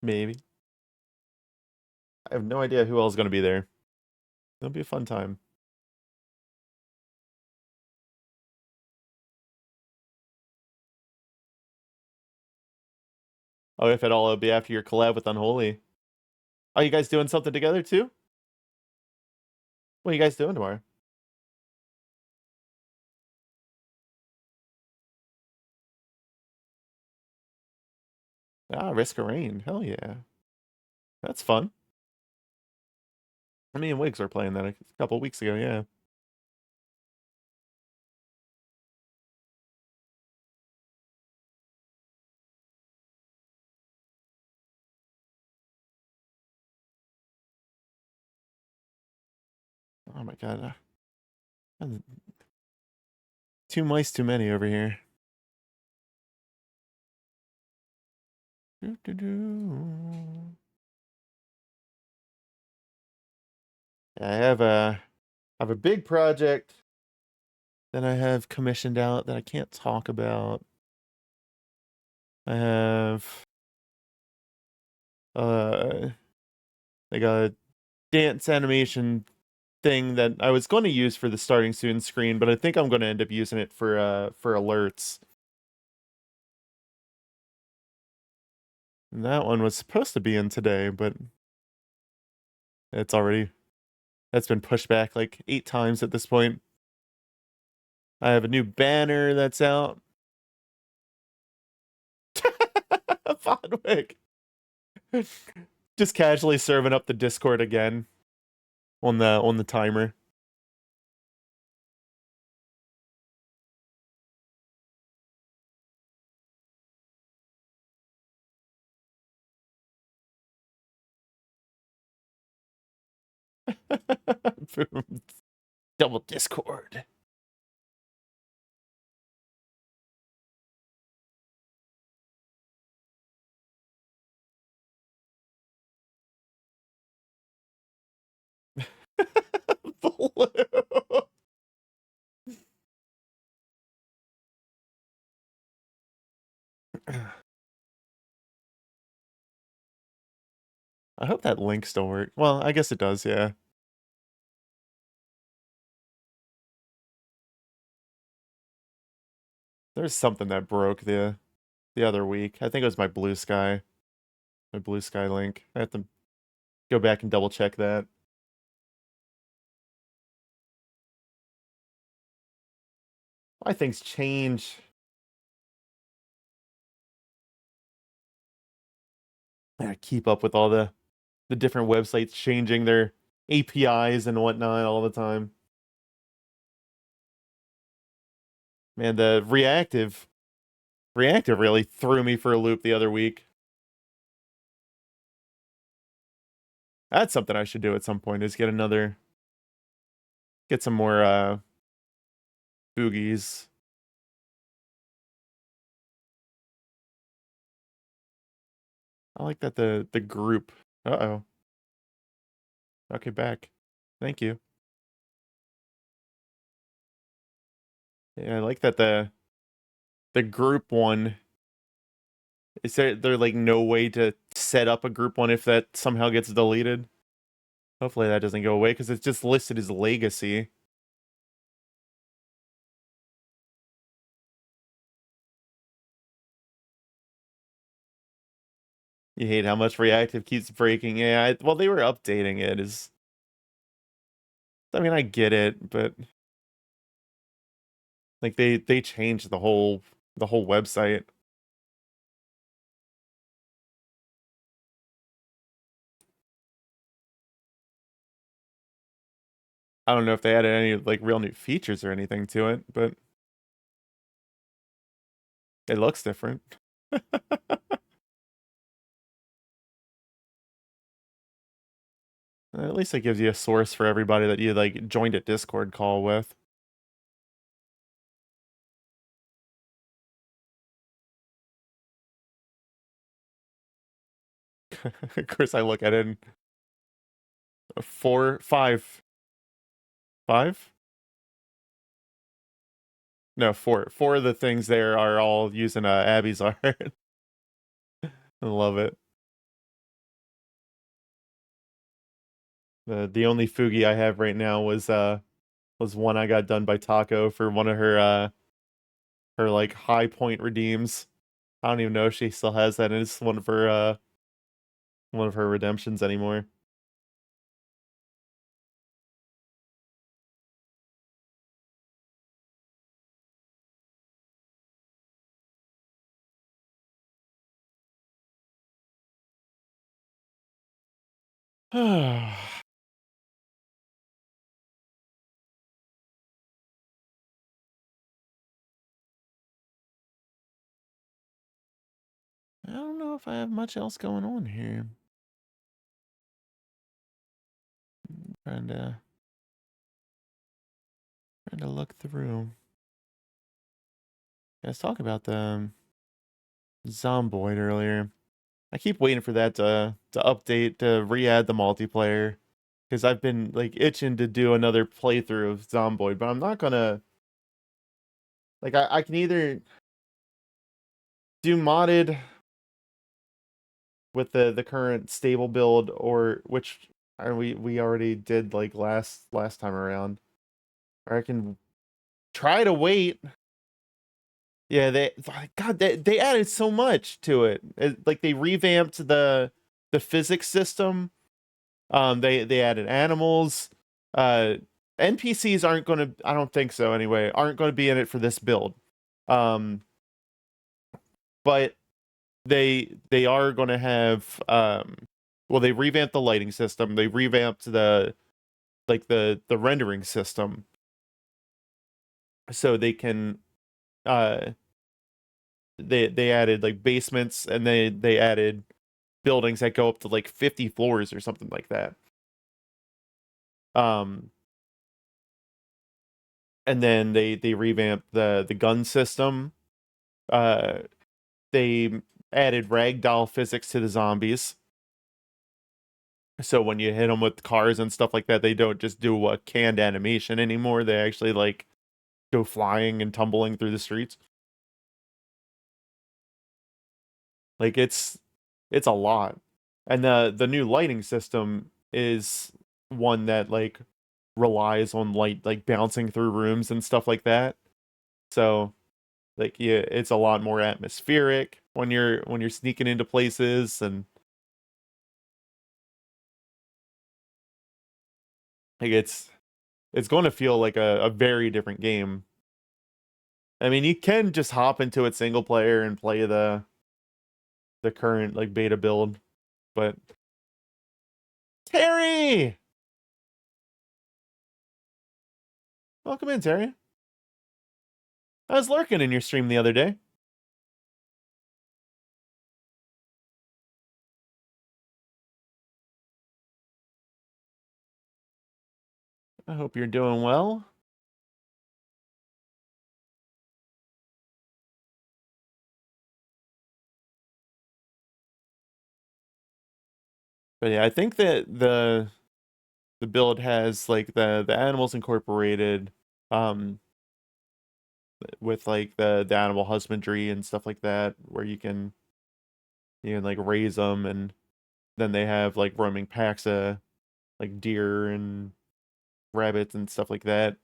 Speaker 1: Maybe. I have no idea who else is gonna be there. It'll be a fun time. Oh, if at all, it'll be after your collab with Unholy. Are you guys doing something together too? What are you guys doing tomorrow? Ah, Risk of Rain. Hell yeah. That's fun. Me and Wiggs were playing that a couple weeks ago, yeah. Oh my god. Two mice too many over here. I have a big project that I have commissioned out that I can't talk about. I have like a dance animation thing that I was going to use for the starting soon screen, but I think I'm going to end up using it for alerts. And that one was supposed to be in today, but that's been pushed back like 8 times at this point. I have a new banner that's out. Fodwick. Just casually serving up the Discord again on the timer. Boom. Double Discord. Blue. I hope that link still works. Well, I guess it does, yeah. There's something that broke the other week. I think it was my Blue Sky link. I have to go back and double check that. Why things change. I gotta keep up with all the different websites changing their APIs and whatnot all the time. Man, the reactive really threw me for a loop the other week. That's something I should do at some point, is get some more boogies. I like that the group. Uh-oh. Okay, back. Thank you. Yeah, I like that the group one. Is there like no way to set up a group one if that somehow gets deleted? Hopefully that doesn't go away because it's just listed as legacy. You hate how much reactive keeps breaking. Yeah, well, they were updating it. I mean, I get it, but like they changed the whole website. I don't know if they added any like real new features or anything to it, but it looks different. At least it gives you a source for everybody that you like joined a Discord call with. Of course, I look at it and 4, 5, 5? No, 4. 4 of the things there are all using Abby's art. I love it. The only Fugi I have right now was one I got done by Taco for one of her like high point redeems. I don't even know if she still has that, and it's one of her redemptions anymore. I don't know if I have much else going on here. Trying to look through. Let's talk about the Zomboid earlier. I keep waiting for that to update, to re-add the multiplayer, because I've been like itching to do another playthrough of Zomboid, but I'm not gonna, like, I can either do modded with the current stable build, or which we already did like last time around, or I can try to wait. Yeah, they added so much to it. Like they revamped the physics system. They added animals. NPCs aren't going to, I don't think so anyway, aren't going to be in it for this build. But they are going to have well, they revamped the lighting system. They revamped the rendering system, so they can they added like basements, and they added buildings that go up to like 50 floors or something like that. And then they revamped the gun system. They added ragdoll physics to the zombies, so when you hit them with cars and stuff like that, they don't just do a canned animation anymore. They actually like go flying and tumbling through the streets. Like it's a lot. And the new lighting system is one that like relies on light like bouncing through rooms and stuff like that. So like, yeah, it's a lot more atmospheric when you're sneaking into places, and like it's going to feel like a very different game. I mean, you can just hop into it single player and play the current like beta build, but Terry, welcome in, Terry. I was lurking in your stream the other day. I hope you're doing well. But yeah, I think that the build has like the animals incorporated, with like the animal husbandry and stuff like that, where you can like raise them, and then they have like roaming packs of like deer and rabbits and stuff like that.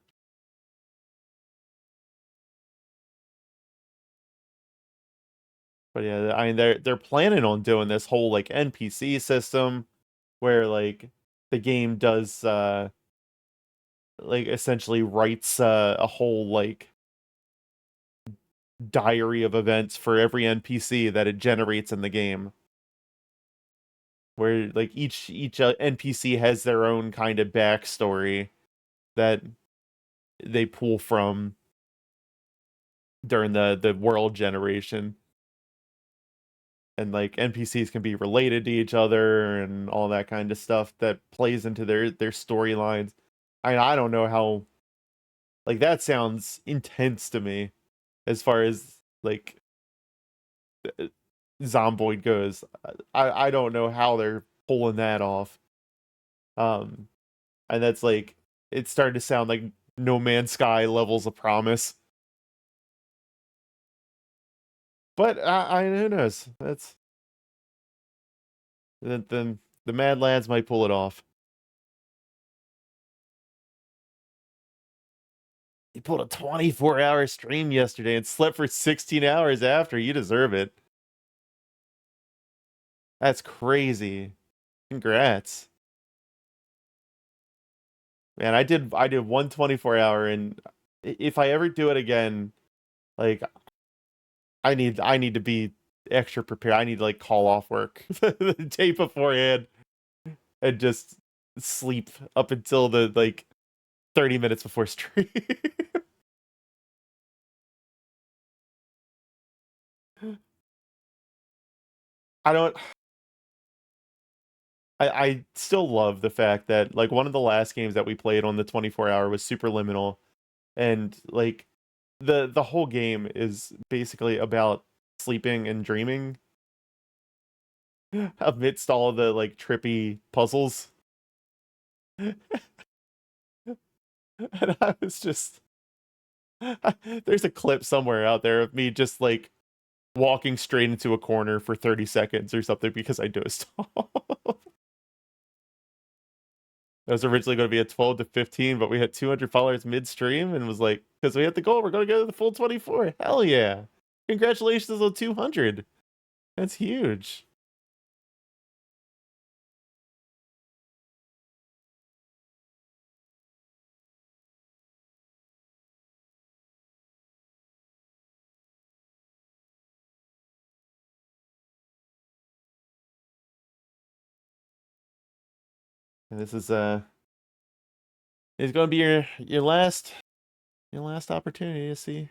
Speaker 1: But yeah, I mean they're planning on doing this whole like NPC system where like the game does like essentially writes a whole like diary of events for every NPC that it generates in the game. Where like each NPC has their own kind of backstory that they pull from during the world generation. And like NPCs can be related to each other and all that kind of stuff that plays into their storylines. I don't know how, like, that sounds intense to me as far as like Zomboid goes. I don't know how they're pulling that off. And that's like, it started to sound like No Man's Sky levels of promise. But who knows? That's then the Mad Lads might pull it off. You pulled a 24-hour stream yesterday and slept for 16 hours after. You deserve it. That's crazy. Congrats. Man, I did 1 24-hour, and if I ever do it again, like I need to be extra prepared. I need to like call off work the day beforehand. and just sleep up until the like 30 minutes before stream. I don't I still love the fact that like one of the last games that we played on the 24-hour was Superliminal, and like the whole game is basically about sleeping and dreaming amidst all the like trippy puzzles. And I was just there's a clip somewhere out there of me just like walking straight into a corner for 30 seconds or something because I dozed off. It was originally going to be a 12 to 15, but we had 200 followers midstream and was like, because we hit the goal, we're going to go to the full 24. Hell yeah. Congratulations on 200. That's huge. And this is it's going to be your last opportunity to see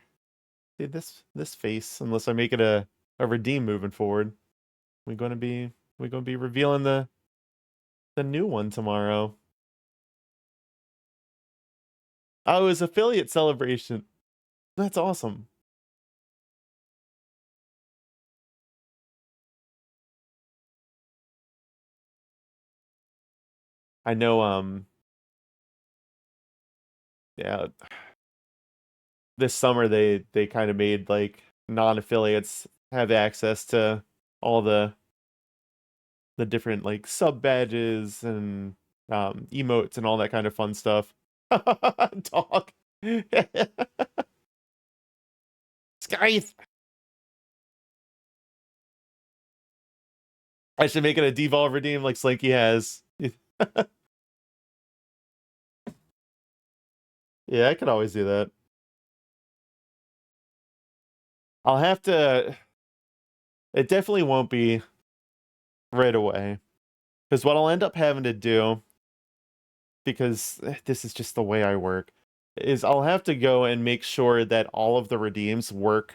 Speaker 1: this face, unless I make it a redeem moving forward. We're going to be revealing the new one tomorrow. Oh, it was affiliate celebration. That's awesome. I know yeah, this summer they kind of made like non-affiliates have access to all the different like sub badges and emotes and all that kind of fun stuff. Dog. Scythe. I should make it a devolve redeem like Slinky has. Yeah, I could always do that. I'll have to. It definitely won't be right away. Because what I'll end up having to do, because this is just the way I work, is I'll have to go and make sure that all of the redeems work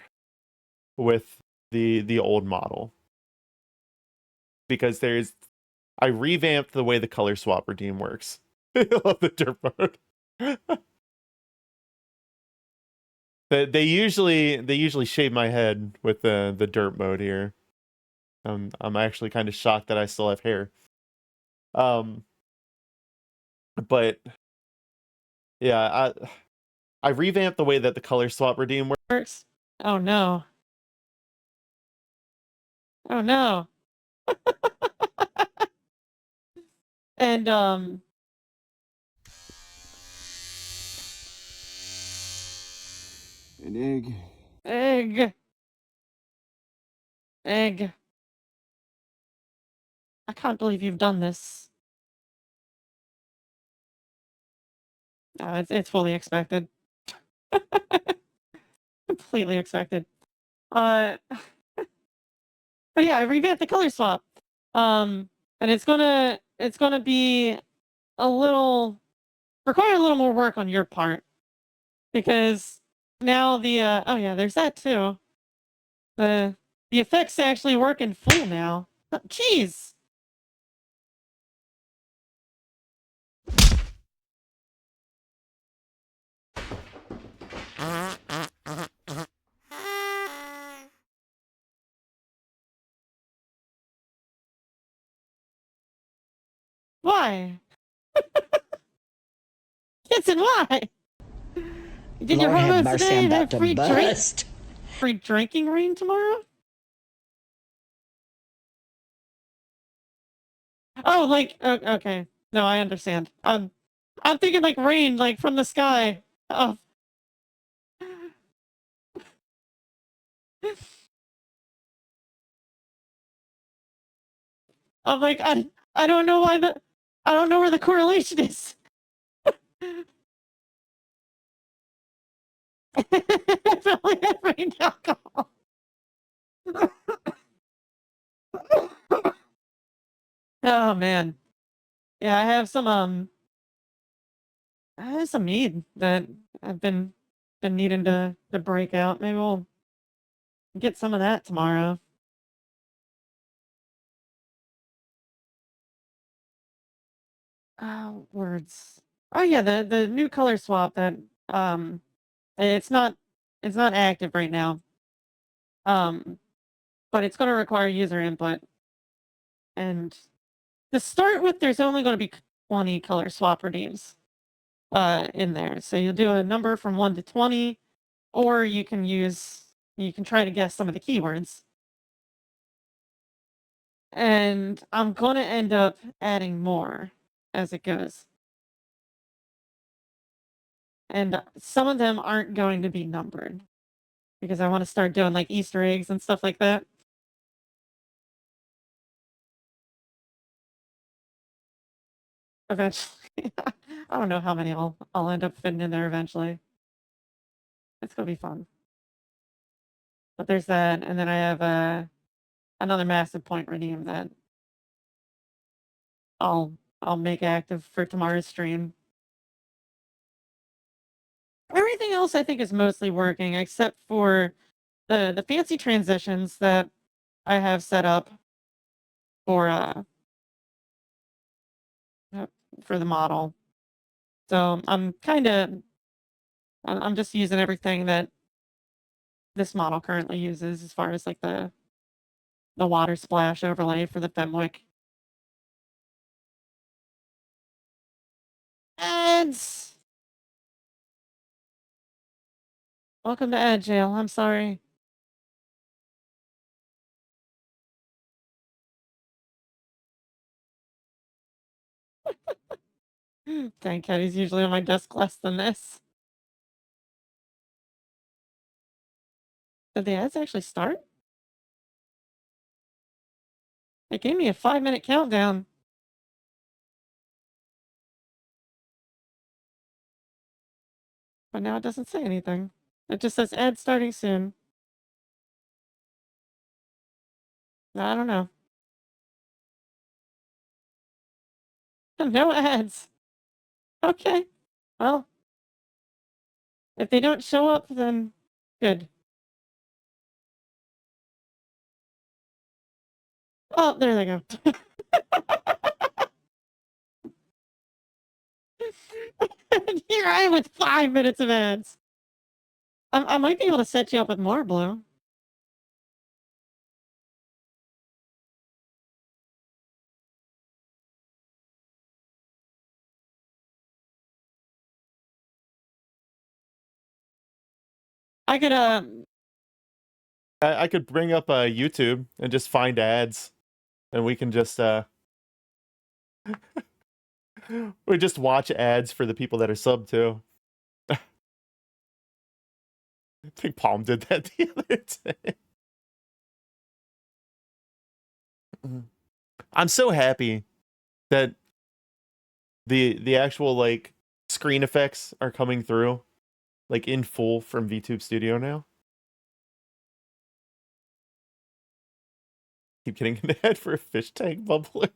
Speaker 1: with the old model. Because I revamped the way the color swap redeem works. I love the dirt mode. They usually shave my head with the dirt mode here. I'm actually kind of shocked that I still have hair. But yeah, I revamped the way that the color swap redeem works.
Speaker 5: Oh no. Oh no. And
Speaker 4: An egg.
Speaker 5: Egg. I can't believe you've done this. No, it's fully expected. Completely expected. But yeah, I revamped the color swap. And it's gonna be require a little more work on your part. Because now oh yeah, there's that too. The effects actually work in full now. Jeez. Why? Yes, and why? Did your
Speaker 6: Lord have
Speaker 5: hormones
Speaker 6: mercy,
Speaker 5: today
Speaker 6: I'm about
Speaker 5: have
Speaker 6: to
Speaker 5: free
Speaker 6: bust.
Speaker 5: free drinking rain tomorrow? Oh, like okay. No, I understand. I'm thinking like rain, like from the sky. Oh. I'm like I don't know why I don't know where the correlation is. I've only had rain alcohol. Oh man. Yeah, I have some mead that I've been needing to break out. Maybe we'll get some of that tomorrow. Words. Oh yeah, the new color swap that um it's not active right now. Um but it's going to require user input. And to start with, there's only going to be 20 color swap redeems in there. So you'll do a number from 1 to 20, or you can try to guess some of the keywords. And I'm going to end up adding more as it goes. And some of them aren't going to be numbered because I want to start doing like Easter eggs and stuff like that. Eventually. I don't know how many I'll end up fitting in there eventually. It's gonna be fun. But there's that, and then I have another massive point redeem that I'll make active for tomorrow's stream. Everything else I think is mostly working except for the fancy transitions that I have set up for for the model. So I'm just using everything that this model currently uses as far as like the water splash overlay for the Fenwick. Ads! Welcome to ad jail. I'm sorry. Dang, Caddy's usually on my desk less than this. Did the ads actually start? It gave me a 5-minute countdown. But now it doesn't say anything. It just says ad starting soon. I don't know. No ads. Okay. Well, if they don't show up, then good. Oh, there they go. And here I am with 5 minutes of ads. I might be able to set you up with more, Blue. I could,
Speaker 1: I could bring up YouTube and just find ads, and we can just we just watch ads for the people that are subbed too. I think Palm did that the other day. I'm so happy that the actual like screen effects are coming through like in full from VTube Studio now. Keep getting an ad for a fish tank bubbler.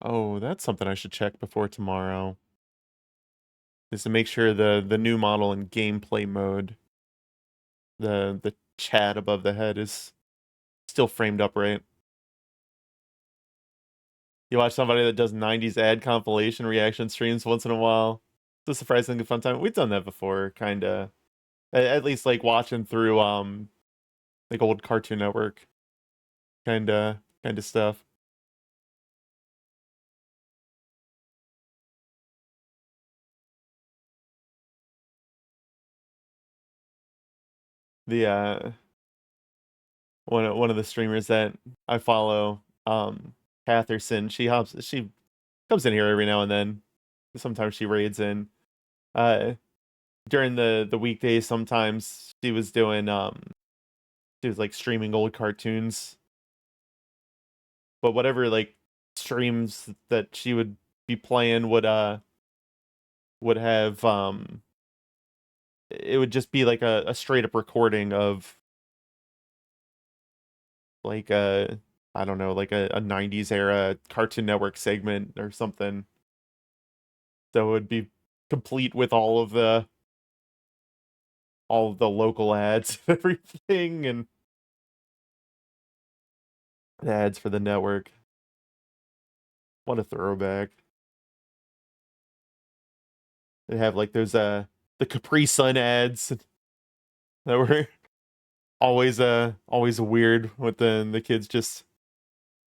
Speaker 1: Oh, that's something I should check before tomorrow. Is to make sure the new model in gameplay mode, the chat above the head is still framed up right. You watch somebody that does 90s ad compilation reaction streams once in a while. It's a surprisingly fun time. We've done that before, kinda. At least like watching through like old Cartoon Network kinda stuff. The one of the streamers that I follow, Catherson, she comes in here every now and then. Sometimes she raids in. During the weekdays, sometimes she was doing she was like streaming old cartoons. But whatever like streams that she would be playing would would have it would just be like a straight up recording of like a, I don't know, like a 90s era Cartoon Network segment or something. So it would be complete with all of the local ads and everything, and ads for the network. What a throwback. They have like those the Capri Sun ads that were always weird with the kids just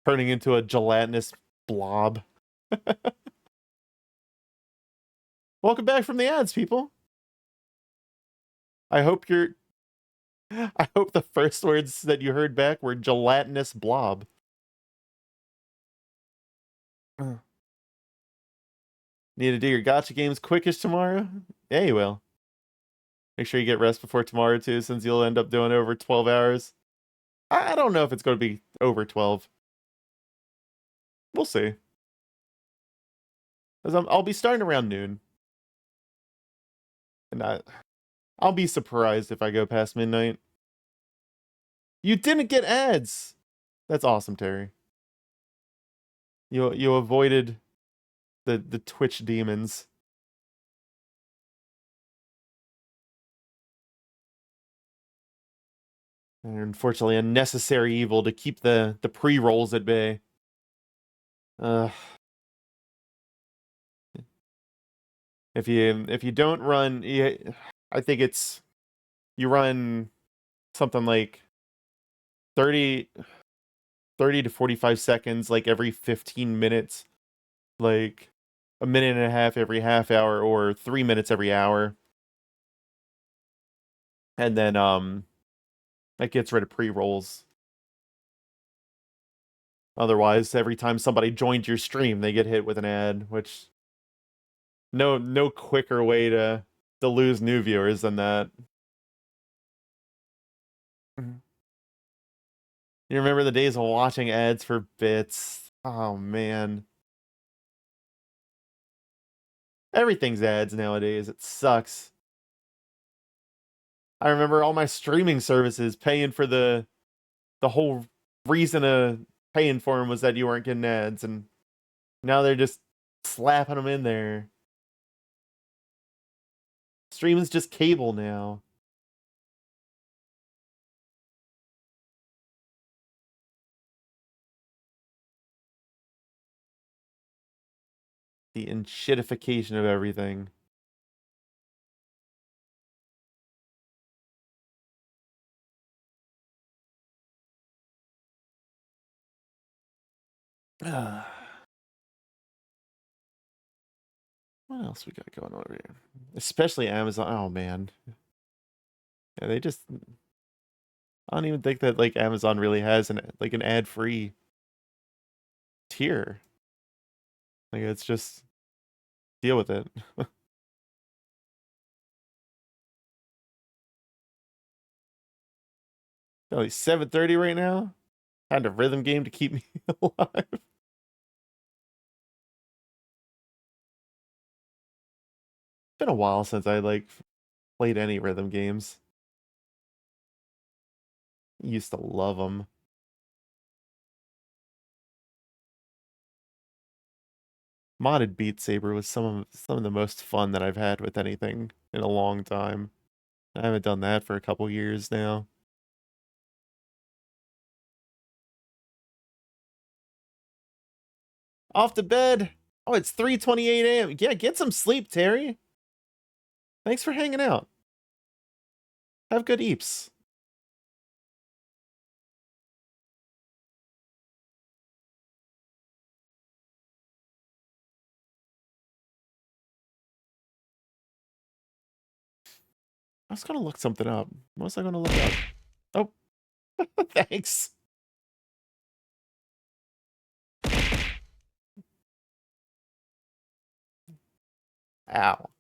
Speaker 1: turning into a gelatinous blob. Welcome back from the ads, people. I hope the first words that you heard back were gelatinous blob. Need to do your gotcha games quickish tomorrow? Yeah, you will. Make sure you get rest before tomorrow too, since you'll end up doing over 12 hours. I don't know if it's going to be over 12. We'll see. 'Cause I'll be starting around noon. And I'll be surprised if I go past midnight. You didn't get ads! That's awesome, Terry. You avoided the Twitch demons. They're unfortunately a necessary evil to keep the pre-rolls at bay. If you don't run, I think it's, you run something like 30 to 45 seconds like every 15 minutes, like a minute and a half every half hour, or 3 minutes every hour. And then that gets rid of pre-rolls. Otherwise, every time somebody joins your stream, they get hit with an ad, which no quicker way to lose new viewers than that. You remember the days of watching ads for bits? Oh man. Everything's ads nowadays. It sucks. I remember all my streaming services paying for the whole reason of paying for them was that you weren't getting ads, and now they're just slapping them in there. Streaming's just cable now. The enshittification of everything. What else we got going on over here? Especially Amazon. Oh man. Yeah, they just, I don't even think that like Amazon really has an ad-free tier. Like it's just deal with it. Only 7:30 right now. Kind of rhythm game to keep me alive. Been a while since I like played any rhythm games. Used to love them. Modded Beat Saber was some of the most fun that I've had with anything in a long time. I haven't done that for a couple years now. Off to bed. Oh, it's 3:28 a.m. Yeah, get some sleep, Terry. Thanks for hanging out. Have good eeps. I was gonna look something up. What was I gonna look up? Oh, thanks. Ow.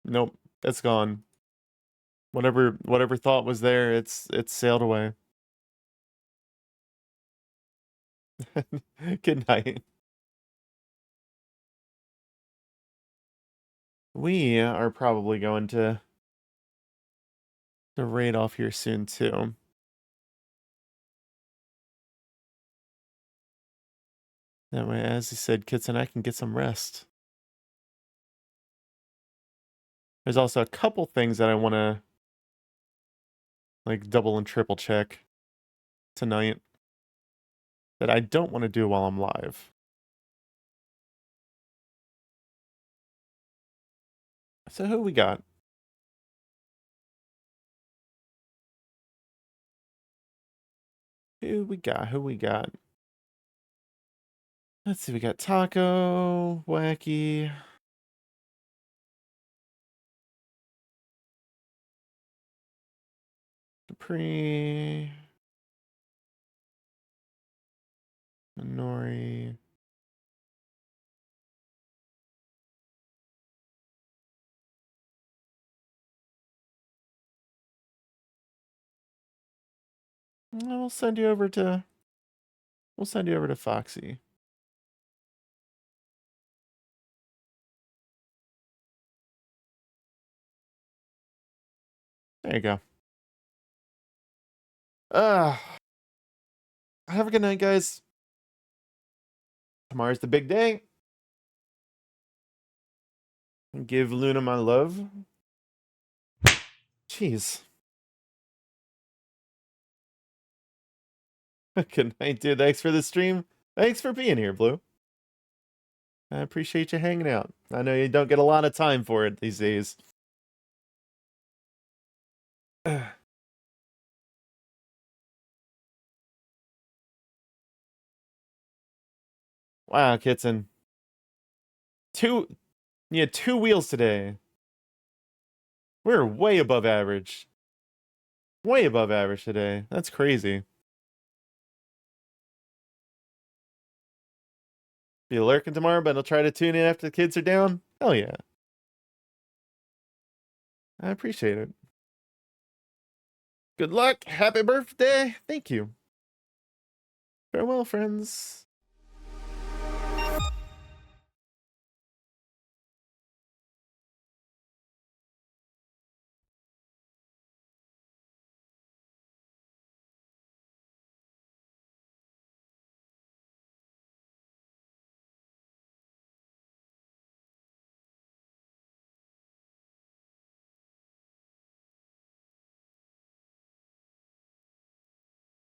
Speaker 1: Nope, that's gone. Whatever thought was there, it's sailed away. Good night. We are probably going to raid off here soon too. That way, as he said, Kits and I can get some rest. There's also a couple things that I want to like double and triple check tonight that I don't want to do while I'm live. So who we got? Who we got? Who we got? Let's see, we got Taco, Wacky. Capri. Nori. We'll send you over to Foxy. There you go. Have a good night, guys. Tomorrow's the big day. Give Luna my love. Jeez. Good night, dude. Thanks for the stream. Thanks for being here, Blue. I appreciate you hanging out. I know you don't get a lot of time for it these days. Wow, Kitson. You had 2 wheels today. We're way above average. Way above average today. That's crazy. Be lurking tomorrow, but I'll try to tune in after the kids are down. Hell yeah. I appreciate it. Good luck. Happy birthday. Thank you. Farewell, friends.